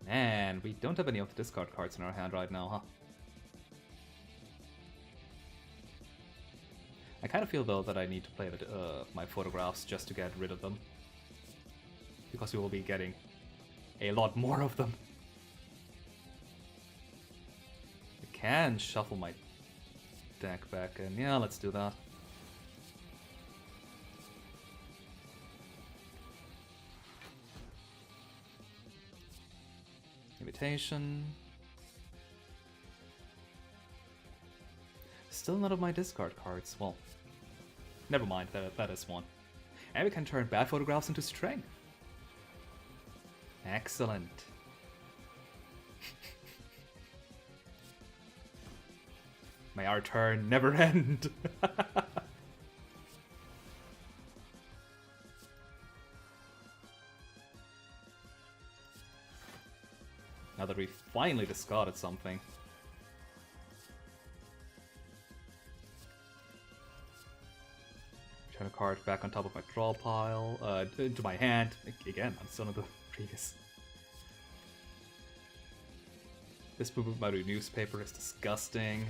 Man, we don't have any of the discard cards in our hand right now, huh? I kind of feel though that I need to play with, my photographs just to get rid of them. Because we will be getting a lot more of them. I can shuffle my deck back in. Yeah, let's do that. Invitation. Still none of my discard cards. Well, never mind, that is one. And we can turn bad photographs into strength. Excellent. May our turn never end. Now that we finally discarded something. Turn a card back on top of my draw pile, into my hand. Again, I'm still in the previous. This Bunbunmaru newspaper is disgusting.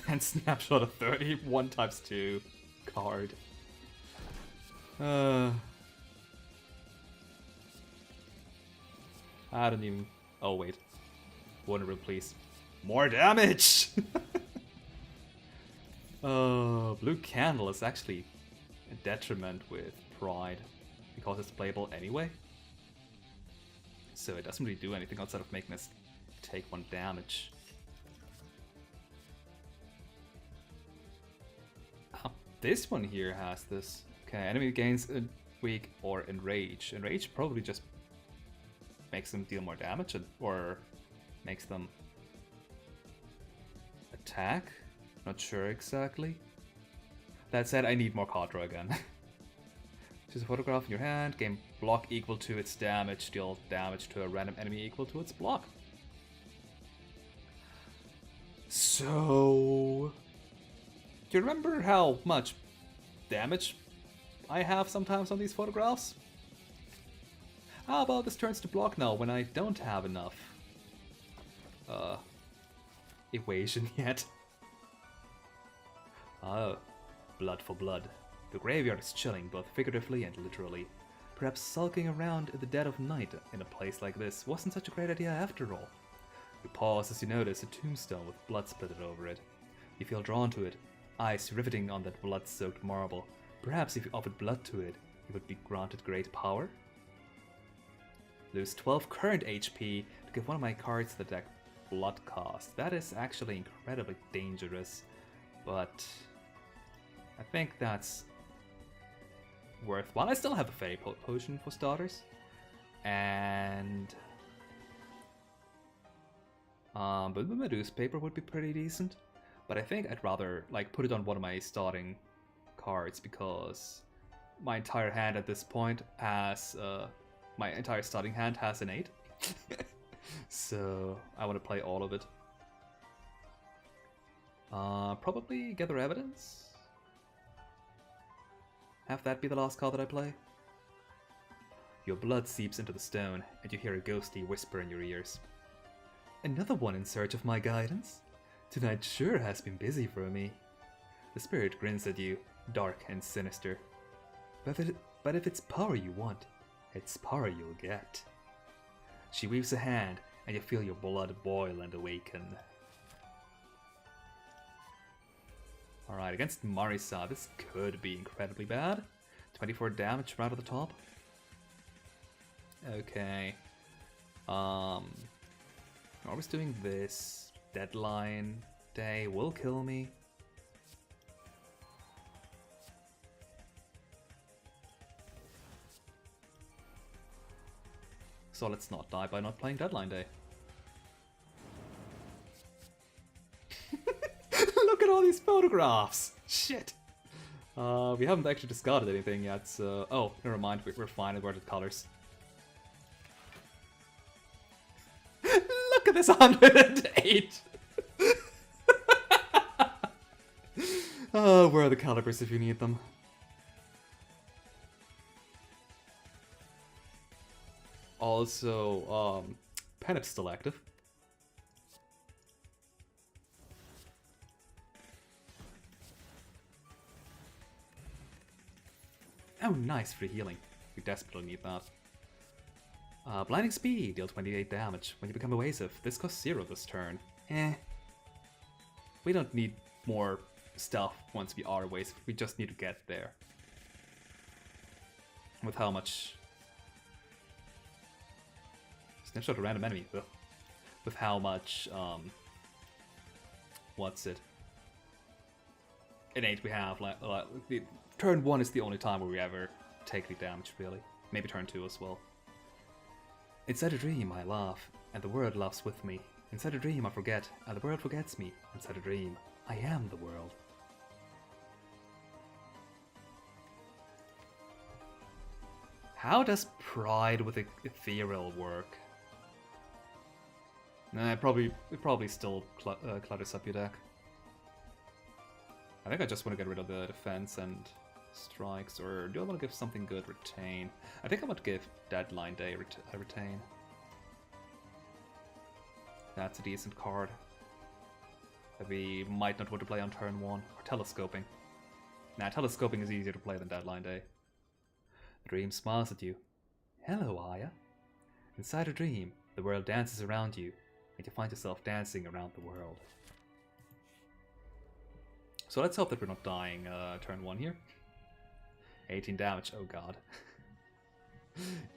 And snapshot a 31 × 2 card. I don't even... Oh, wait. Vulnerable, please. More damage! Blue Candle is actually a detriment with Pride. Because it's playable anyway. So it doesn't really do anything outside of making us take 1 damage. Oh, this one here has this. Okay, enemy gains a weak or enrage. Enrage probably just makes them deal more damage, or makes them attack? Not sure exactly. That said, I need more card draw again. Choose a photograph in your hand, gain block equal to its damage, deal damage to a random enemy equal to its block. So... do you remember how much damage I have sometimes on these photographs? How about this turns to block now when I don't have enough evasion yet? Oh, blood for blood. The graveyard is chilling both figuratively and literally. Perhaps sulking around in the dead of night in a place like this wasn't such a great idea after all. You pause as you notice a tombstone with blood splattered over it. You feel drawn to it, eyes riveting on that blood-soaked marble. Perhaps if you offered blood to it, you would be granted great power? Lose 12 current HP to give one of my cards the deck blood cost. That is actually incredibly dangerous, but I think that's worthwhile. I still have a Fairy Potion for starters, and But the Medusa paper would be pretty decent. But I think I'd rather like put it on one of my starting cards because my entire hand at this point has my entire starting hand has an 8. So I want to play all of it. Probably gather evidence. Have that be the last card that I play. Your blood seeps into the stone, and you hear a ghostly whisper in your ears. Another one in search of my guidance? Tonight sure has been busy for me. The spirit grins at you, dark and sinister. But if it's power you want, it's power you'll get. She waves a hand, and you feel your blood boil and awaken. Alright, against Marisa, this could be incredibly bad. 24 damage right at the top. Okay. Always doing this. Deadline day will kill me. So let's not die by not playing Deadline Day. Look at all these photographs! Shit! We haven't actually discarded anything yet, so... Oh, never mind, we're fine, we're the colors. Look at this 108! Oh, where are the calibers if you need them? Also, Penip's still active. Oh, nice, free healing. We desperately need that. Blinding Speed, deal 28 damage. When you become evasive, this costs 0 this turn. We don't need more stuff once we are evasive, we just need to get there. With how much... Snapshot a random enemy. Ugh. With how much, what's it? Innate we have, the turn 1 is the only time where we ever take the damage, really. Maybe turn 2 as well. Inside a dream, I laugh, and the world laughs with me. Inside a dream, I forget, and the world forgets me. Inside a dream, I am the world. How does Pride with Ethereal work? Nah, it probably still clutters up your deck. I think I just want to get rid of the defense and strikes, or do I want to give something good retain? I think I want to give Deadline Day a retain. That's a decent card that we might not want to play on turn 1. Or Telescoping. Nah, Telescoping is easier to play than Deadline Day. The dream smiles at you. Hello, Aya. Inside a dream, the world dances around you, and you find yourself dancing around the world. So let's hope that we're not dying turn 1 here. 18 damage, oh god.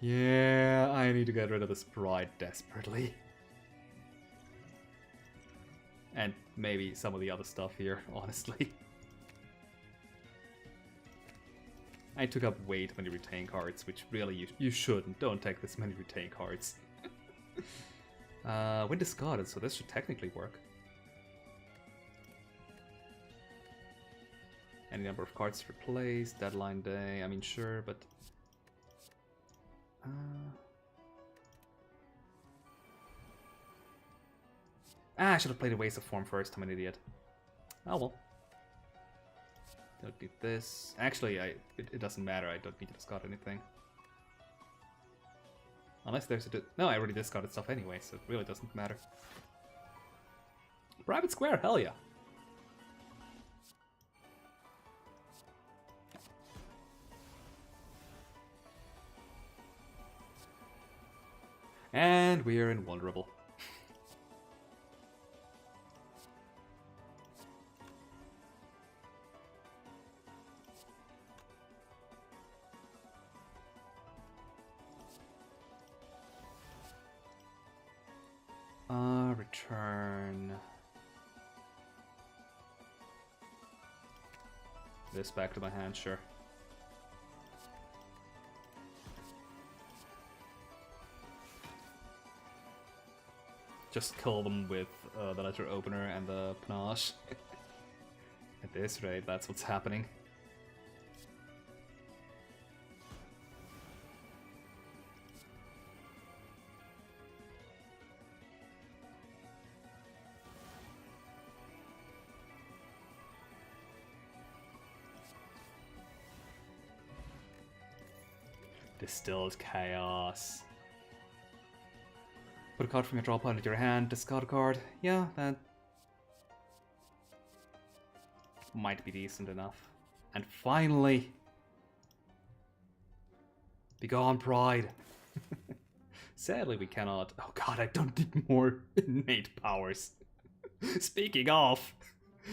Yeah, I need to get rid of this Pride desperately. And maybe some of the other stuff here, honestly. I took up way too many retain cards, which really you shouldn't. Don't take this many retain cards. When discarded, so this should technically work. Any number of cards replaced, Deadline Day, I mean sure, but... I should have played a Waste of Form first, I'm an idiot. Oh well. Don't need this. Actually, it doesn't matter, I don't need to discard anything. Unless there's a... No, I already discarded stuff anyway, so it really doesn't matter. Private Square, hell yeah! And we're invulnerable. Return this back to my hand, sure. just kill them with the letter opener and the panache. At this rate, that's what's happening. Distilled Chaos. Put a card from your draw pile into your hand, discard a card. Yeah, that might be decent enough. And finally, Begone Pride. Sadly, we cannot. Oh god, I don't need more innate powers. Speaking of,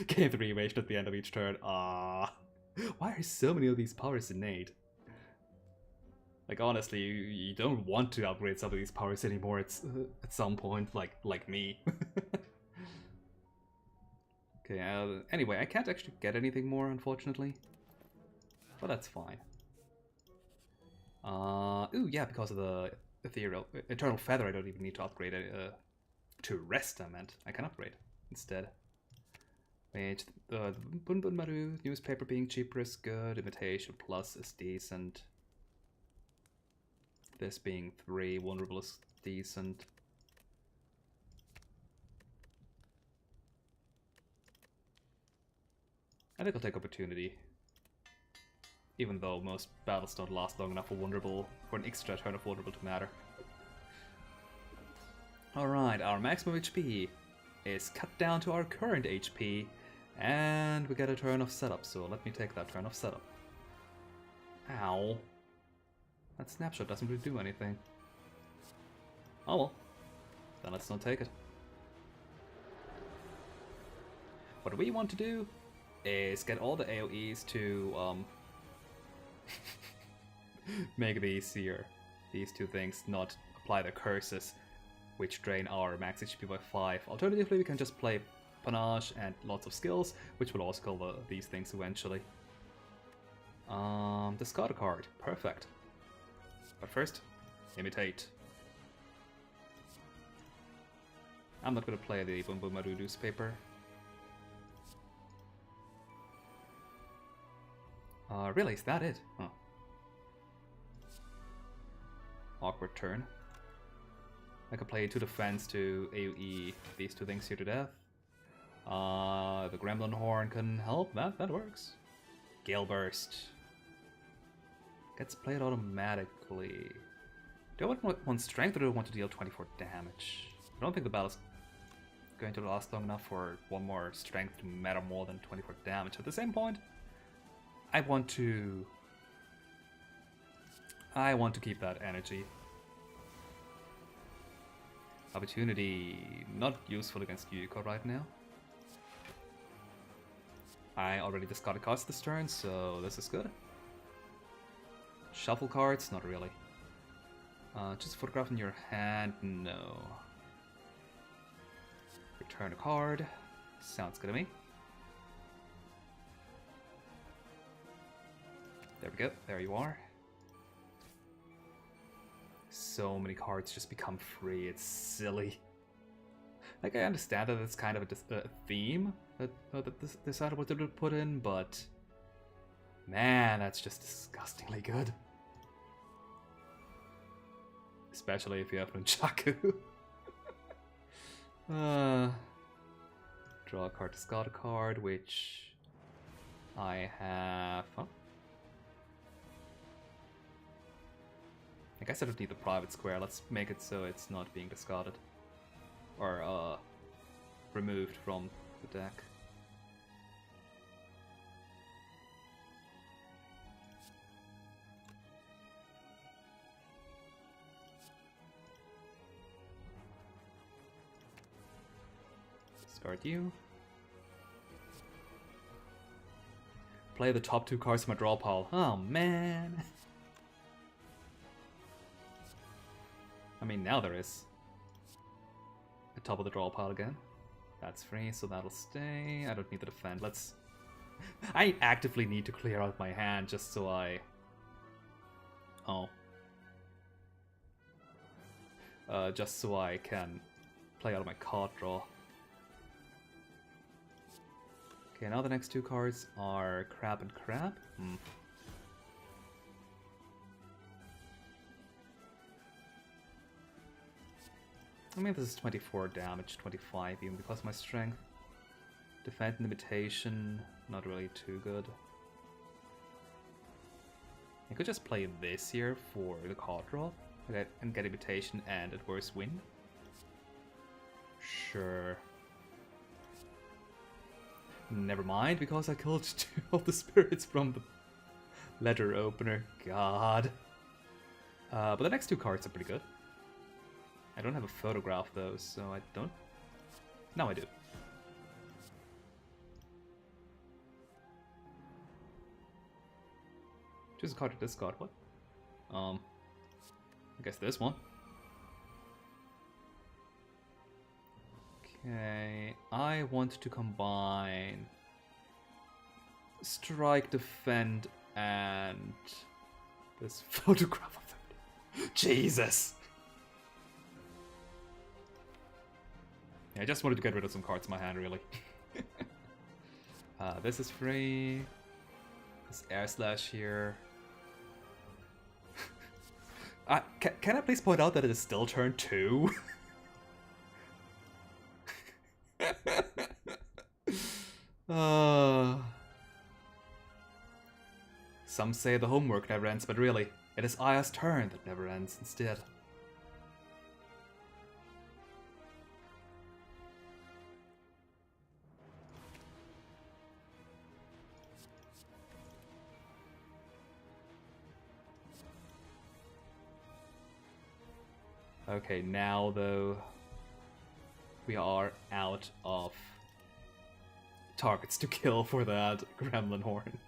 gain 3 evasion at the end of each turn. Why are so many of these powers innate? Like, honestly, you don't want to upgrade some of these powers anymore at some point, like me. Okay, anyway, I can't actually get anything more, unfortunately. But that's fine. Ooh, yeah, because of the Eternal Feather, I don't even need to upgrade it. To rest, I meant. I can upgrade instead. Wait, Maru, newspaper being cheaper is good, Imitation Plus is decent. This being 3, vulnerable is decent. I think I'll take Opportunity. Even though most battles don't last long enough for an extra turn of vulnerable to matter. Alright, our maximum HP is cut down to our current HP, and we get a turn of setup, so let me take that turn of setup. Ow. That snapshot doesn't really do anything. Oh well. Then let's not take it. What we want to do is get all the AoEs to make it easier. These two things not apply the curses, which drain our max HP by 5. Alternatively, we can just play Panache and lots of skills, which will also kill these things eventually. Discard a card. Perfect. But first, Imitate. I'm not going to play the Maru newspaper. Really, is that it? Huh. Awkward turn. I could play 2 defense to AoE these 2 things here to death. The Gremlin Horn can help. That works. Gale Burst. Gets played automatically. Do I want 1 strength or do I want to deal 24 damage? I don't think the battle's going to last long enough for 1 more strength to matter more than 24 damage. At the same point, I want to keep that energy. Opportunity, not useful against Yuko right now. I already discarded cards this turn, so this is good. Shuffle cards, not really. Just photograph in your hand, no. Return a card, sounds good to me. There we go, there you are. So many cards just become free, it's silly. Like, I understand that it's kind of a theme that this item was able to put in, but man, that's just disgustingly good. Especially if you have Nunchaku. Draw a card, discard a card, which I have. Huh? I guess I don't need the private square. Let's make it so it's not being discarded. Or, removed from the deck. Discard you. Play the top 2 cards from my draw pile. Oh, man. I mean, now there is. The top of the draw pile again. That's free, so that'll stay. I don't need to defend. Let's... I actively need to clear out my hand just so I... Oh. Just so I can play out of my card draw. Okay, now the next two cards are Crab and Crab. I mean, this is 24 damage, 25 even because of my strength. Defend and Imitation, not really too good. I could just play this here for the card draw and get Imitation and at worst win. Sure. Never mind, because I killed 2 of the spirits from the letter opener. God. But the next 2 cards are pretty good. I don't have a photograph though, so I don't... Now I do. Choose a card to discard, what? I guess this one. Okay, I want to combine Strike, Defend, and this photograph of it. Jesus! Yeah, I just wanted to get rid of some cards in my hand, really. This is free. This Air Slash here. Can I please point out that it is still turn 2? Some say the homework never ends, but really, it is Aya's turn that never ends instead. Okay, now though, we are out of targets to kill for that Gremlin Horn.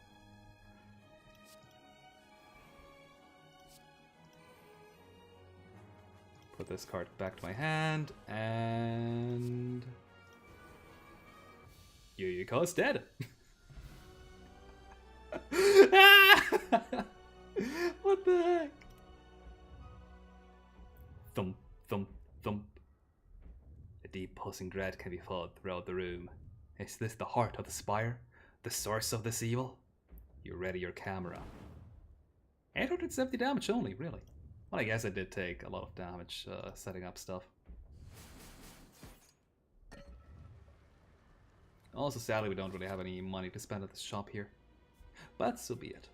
Put this card back to my hand, and... Yuyuko's dead! What the heck? Thump, thump, thump. A deep pulsing dread can be felt throughout the room. Is this the heart of the Spire? The source of this evil? You ready your camera. 870 damage only, really. Well, I guess I did take a lot of damage setting up stuff. Also, sadly, we don't really have any money to spend at this shop here. But so be it.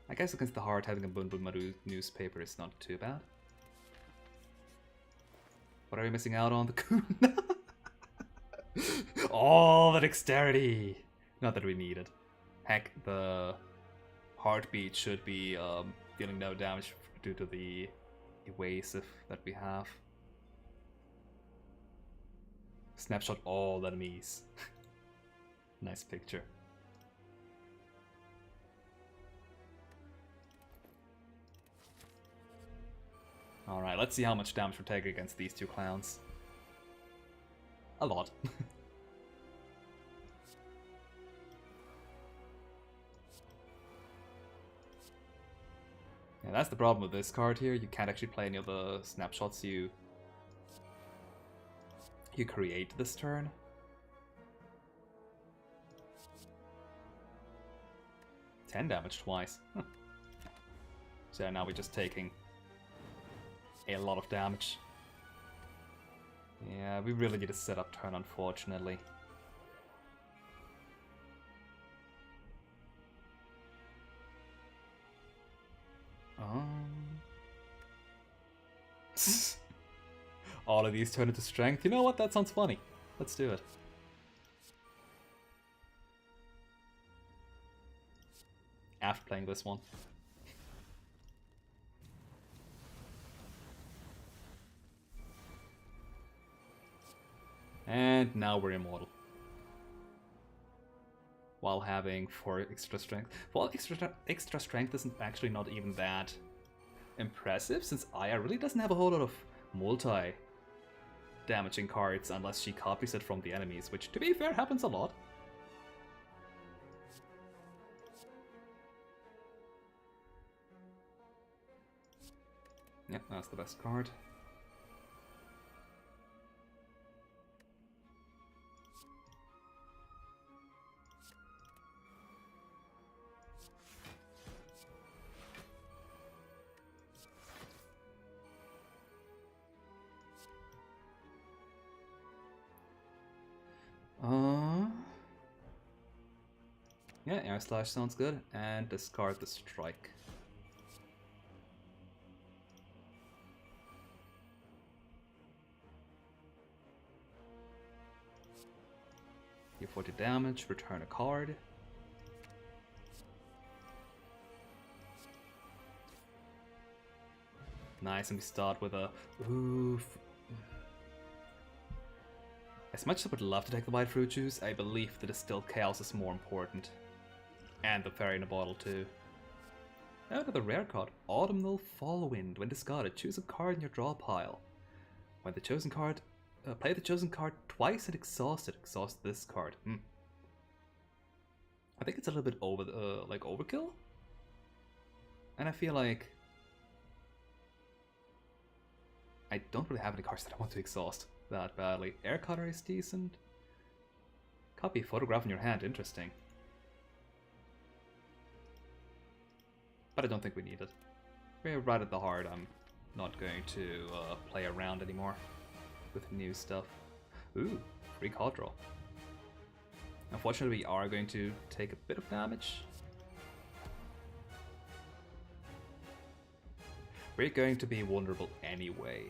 I guess against the heart, having a Bunbunmaru newspaper is not too bad. What are we missing out on? The Kuna? All the dexterity! Not that we need it. Heck, the heartbeat should be dealing no damage due to the evasive that we have. Snapshot all enemies. Nice picture. Alright, let's see how much damage we're taking against these 2 clowns. A lot. Yeah, that's the problem with this card here. You can't actually play any of the snapshots you create this turn. $10 damage twice. Huh. So now we're just taking a lot of damage. Yeah, we really need a setup turn, unfortunately. All of these turn into strength. You know what? That sounds funny. Let's do it. After playing this one. And now we're immortal. While having 4 extra strength. Well, extra strength isn't actually not even that impressive, since Aya really doesn't have a whole lot of multi-damaging cards unless she copies it from the enemies, which, to be fair, happens a lot. Yep, that's the best card. Yeah, Air Slash sounds good. And discard the Strike. You 40 damage, return a card. Nice, and we start with a... Oof. As much as I would love to take the white fruit juice, I believe the distilled chaos is more important. And the fairy in a bottle too. Another rare card, Autumnal Fallwind. When discarded, choose a card in your draw pile. When the chosen card, play the chosen card twice and exhaust it. Exhaust this card. I think it's a little bit over like overkill. And I feel like I don't really have any cards that I want to exhaust that badly. Air Cutter is decent. Copy photograph in your hand, interesting. But I don't think we need it. We're right at the heart. I'm not going to play around anymore with new stuff. Ooh, free card draw. Unfortunately, we are going to take a bit of damage. We're going to be vulnerable anyway.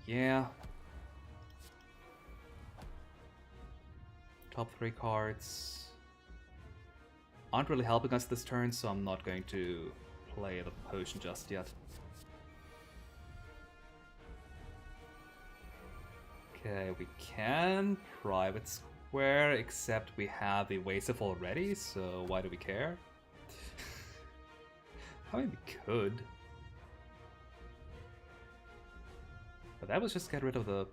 Yeah. Top 3 cards aren't really helping us this turn, so I'm not going to play the potion just yet. Okay, we can private square, except we have evasive already, so why do we care? I mean, we could. But that was just get rid of the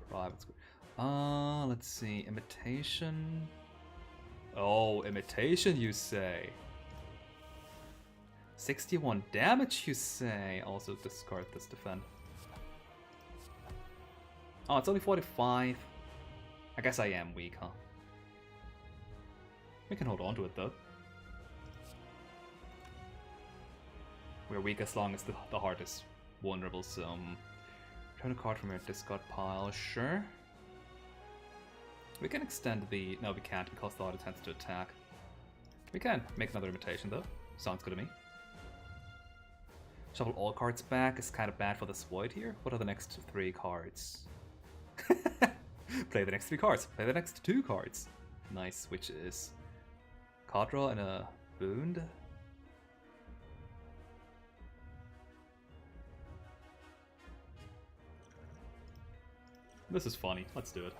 private square. Let's see, imitation. Oh, imitation, you say? 61 damage, you say? Also discard this defend. Oh, it's only 45. I guess I am weak, huh? We can hold on to it, though. We're weak as long as the heart is vulnerable, so... Return a card from your discard pile, sure. We can extend the... No, we can't, because the heart tends to attack. We can make another imitation, though. Sounds good to me. Shuffle all cards back is kind of bad for this void here. What are the next 3 cards? Play the next 3 cards. Play the next 2 cards. Nice, which is... Card draw and a wound. This is funny. Let's do it.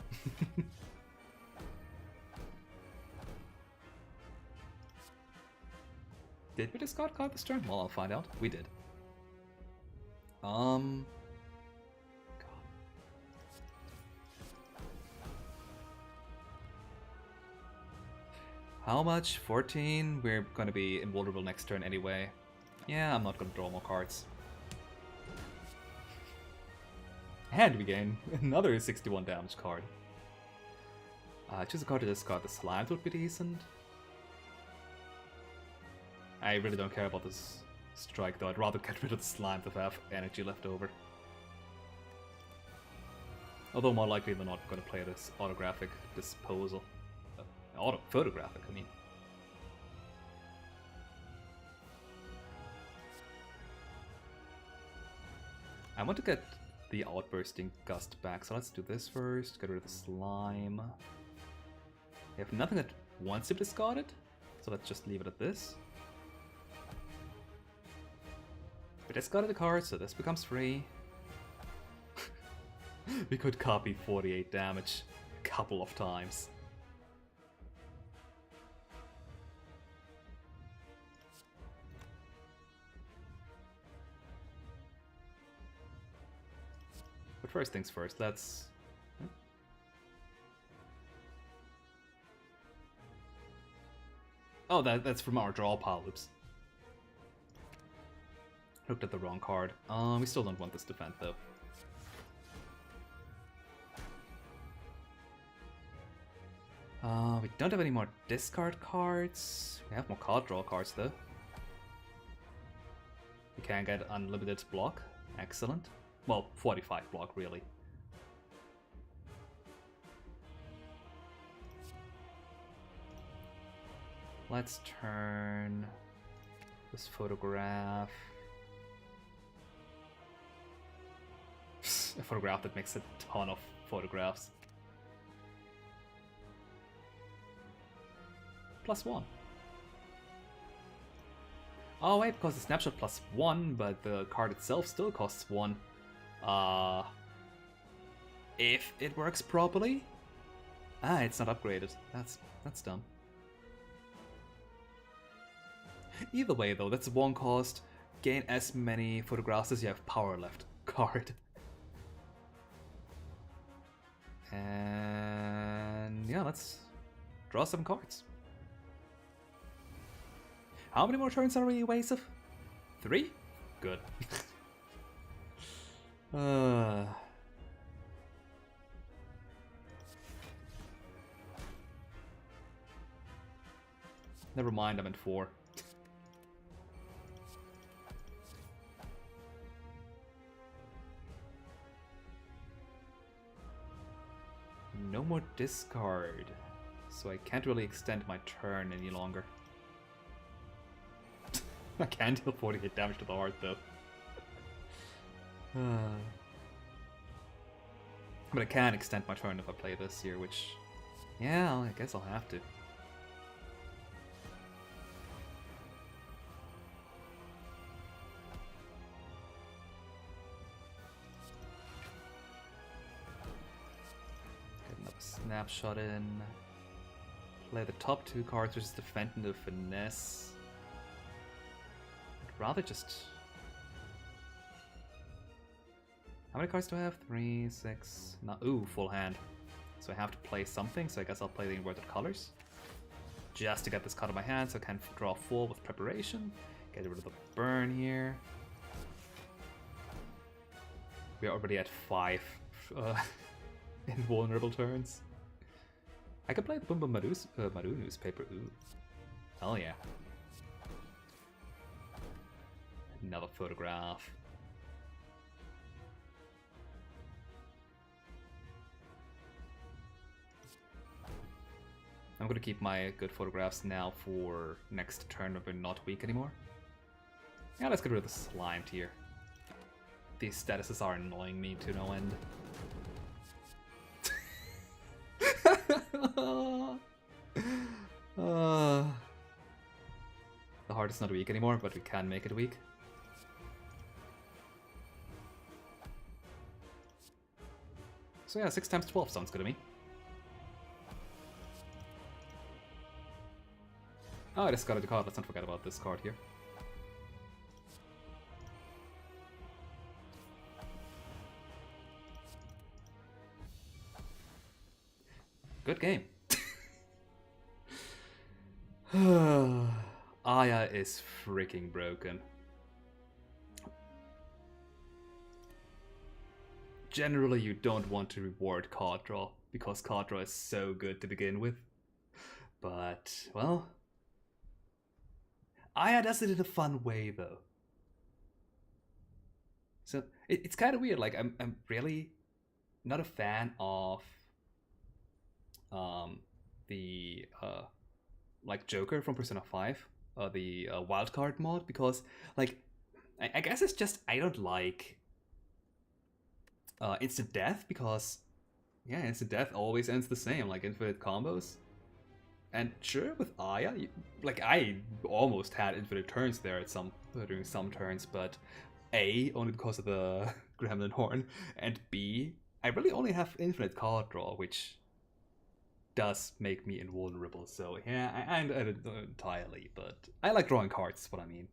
Did we discard card this turn? Well, I'll find out. We did. God. How much? 14? We're gonna be invulnerable next turn anyway. Yeah, I'm not gonna draw more cards. And we gain another 61 damage card. Choose a card to discard. The slimes would be decent. I really don't care about this strike though. I'd rather get rid of the slime if I have energy left over. Although more likely than not, I'm going to play this autographic disposal. Photographic, I mean. I want to get the outbursting gust back, so let's do this first. Get rid of the slime. We have nothing that wants to be discarded, so let's just leave it at this. We discarded the card, so this becomes free. We could copy 48 damage a couple of times. But first things first, let's... Oh, that's from our draw pile. Oops. Looked at the wrong card. We still don't want this defend though. We don't have any more discard cards. We have more card draw cards though. We can get unlimited block. Excellent. Well, 45 block really. Let's turn this photograph. A photograph that makes a ton of photographs. +1. Oh wait, because the snapshot +1, but the card itself still costs 1. If it works properly. Ah, it's not upgraded. That's dumb. Either way though, that's 1 cost. Gain as many photographs as you have power left. Card. And yeah, let's draw some cards. How many more turns are we evasive? 3? Good. Never mind, I'm at 4. No more discard, so I can't really extend my turn any longer. I can deal 40 hit damage to the heart though. But I can extend my turn if I play this here, which, yeah, I guess I'll have to. Get another snapshot in. Play the top 2 cards, which is defend and the finesse. I'd rather just... How many cards do I have? 3, 6... No, ooh, full hand. So I have to play something, so I guess I'll play the inverted colors. Just to get this card in my hand, so I can draw 4 with preparation. Get rid of the burn here. We are already at 5 invulnerable turns. I could play the Bumba Maru newspaper. Ooh. Hell yeah. Another photograph. I'm gonna keep my good photographs now for next turn when we're not weak anymore. Yeah, let's get rid of the slime tier. These statuses are annoying me to no end. The heart is not weak anymore, but we can make it weak. So yeah, 6 times 12 sounds good to me. Oh, I discarded the card. Let's not forget about this card here. Good game. Aya is freaking broken. Generally, you don't want to reward card draw, because card draw is so good to begin with. But, well... Aya does it in a fun way, though. So, it's kind of weird, like, I'm really not a fan of... the like Joker from Persona 5, the wildcard mod, because like I guess it's just I don't like instant death, because yeah, instant death always ends the same, like infinite combos. And sure, with Aya, like I almost had infinite turns there at during some turns, but A, only because of the Gremlin Horn, and B, I really only have infinite card draw, which does make me invulnerable. So yeah, I don't know entirely, but I like drawing cards, is what I mean.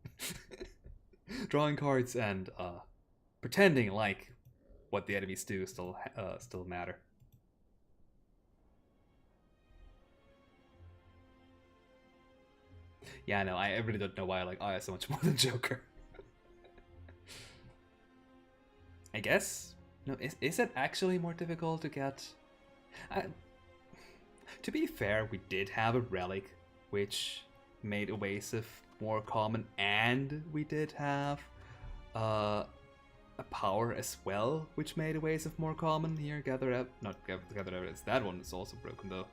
Drawing cards and pretending like what the enemies do still matter. Yeah, no, I really don't know why I like Aya so much more than Joker. I guess. No, is it actually more difficult to get? To be fair, we did have a relic, which made evasive more common, and we did have a power as well, which made evasive more common. Here, not gather evidence. That one is also broken though.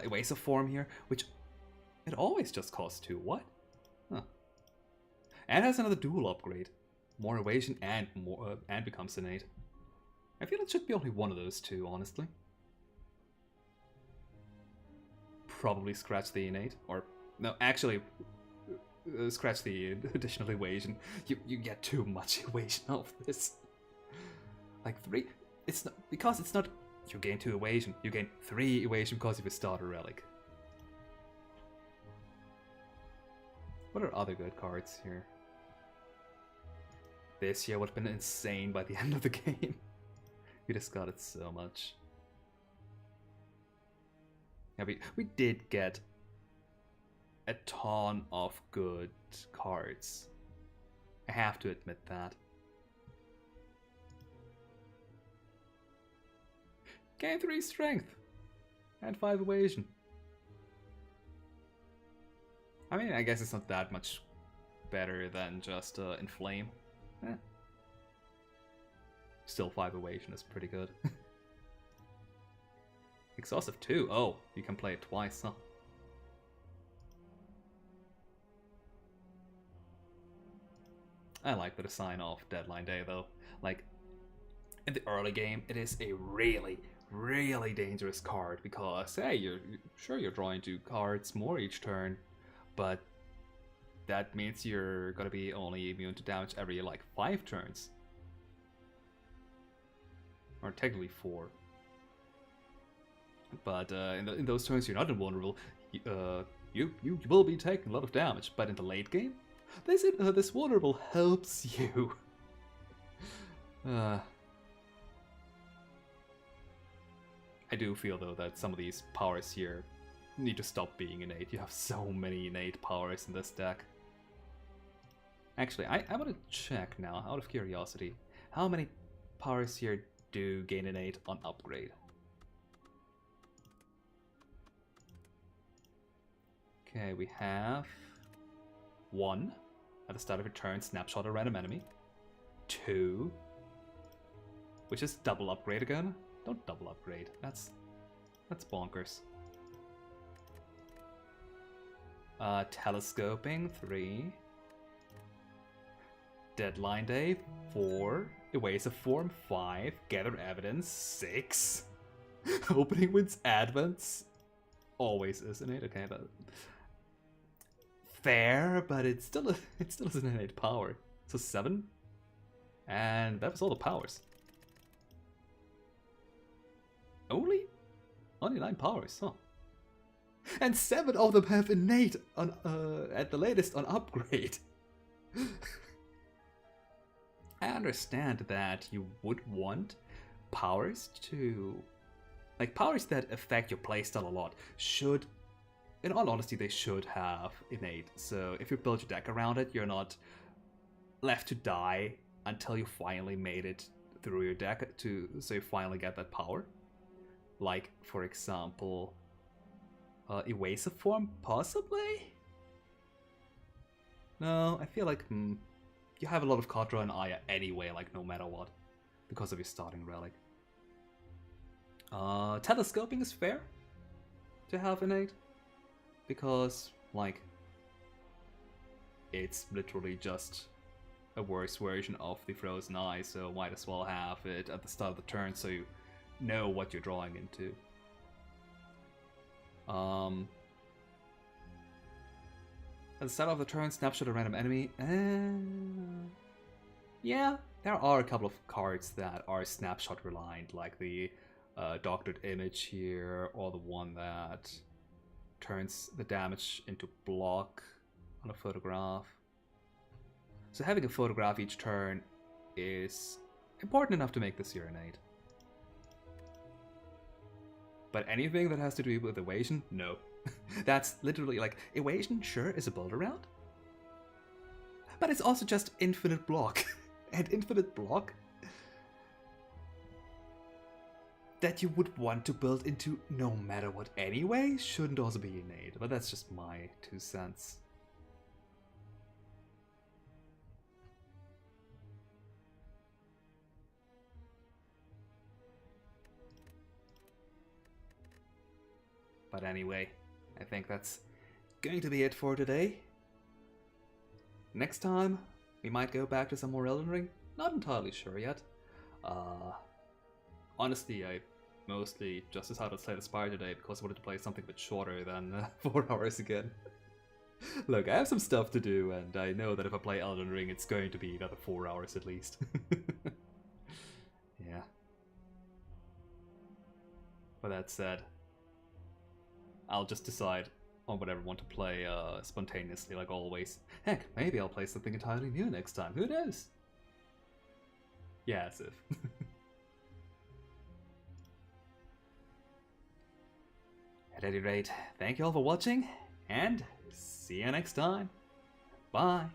Evasive form here, which it always just costs 2. What? Huh. And has another dual upgrade. More evasion and more and becomes innate. I feel it should be only one of those two, honestly. Probably scratch the innate, or no, actually, scratch the additional evasion. You get too much evasion of this. Like 3, it's not because it's not. You gain 2 evasion. You gain 3 evasion because of your starter relic. What are other good cards here? This year would have been insane by the end of the game. We discarded so much. Yeah, we did get a ton of good cards. I have to admit that. Gain 3 strength and 5 evasion. I mean, I guess it's not that much better than just Inflame. Still 5 evasion is pretty good. Exhaustive 2. Oh, you can play it twice, huh? I like the design of Deadline Day though. Like, in the early game, it is a really, really dangerous card because, hey, you're drawing 2 cards more each turn, but that means you're gonna be only immune to damage every like 5 turns. Or technically 4. But in those turns you're not invulnerable. You will be taking a lot of damage. But in the late game, this vulnerable helps you. I do feel though that some of these powers here need to stop being innate. You have so many innate powers in this deck. Actually, I want to check now, out of curiosity, how many powers here do gain innate on upgrade. Okay, we have 1 at the start of your turn, snapshot a random enemy. 2, which is double upgrade again. Don't double upgrade. That's bonkers. Telescoping 3. Deadline Day 4. Evasive form 5. Gather evidence 6. Opening Winds Advance always is innate. Okay, but fair, but it still is an innate power. So 7, and that was all the powers. Only 9 powers, huh? And 7 of them have innate on at the latest on upgrade. I understand that you would want powers to, like, powers that affect your playstyle a lot should, in all honesty, they should have innate. So if you build your deck around it, you're not left to die until you finally made it through your deck so you finally get that power. Like, for example, evasive form, possibly? No, I feel like you have a lot of card draw in Aya anyway, like no matter what, because of your starting relic. Telescoping is fair to have innate, because, like, it's literally just a worse version of the Frozen Eye, so might as well have it at the start of the turn so you know what you're drawing into. At the start of the turn, snapshot a random enemy. Yeah, there are a couple of cards that are snapshot reliant, like the doctored image here, or the one that turns the damage into block on a photograph. So having a photograph each turn is important enough to make this your innate. But anything that has to do with evasion, no. That's literally like, Evasion sure is a build around, but it's also just infinite block. And infinite block that you would want to build into no matter what anyway shouldn't also be innate, but that's just my 2 cents. But anyway, I think that's going to be it for today. Next time, we might go back to some more Elden Ring. Not entirely sure yet. Honestly, I mostly just decided to play the Spire today because I wanted to play something a bit shorter than 4 hours again. Look, I have some stuff to do, and I know that if I play Elden Ring, it's going to be another 4 hours at least. Yeah. With that said, I'll just decide on whatever I want to play spontaneously, like always. Heck, maybe I'll play something entirely new next time. Who knows? Yeah, as if. At any rate, thank you all for watching, and see you next time. Bye.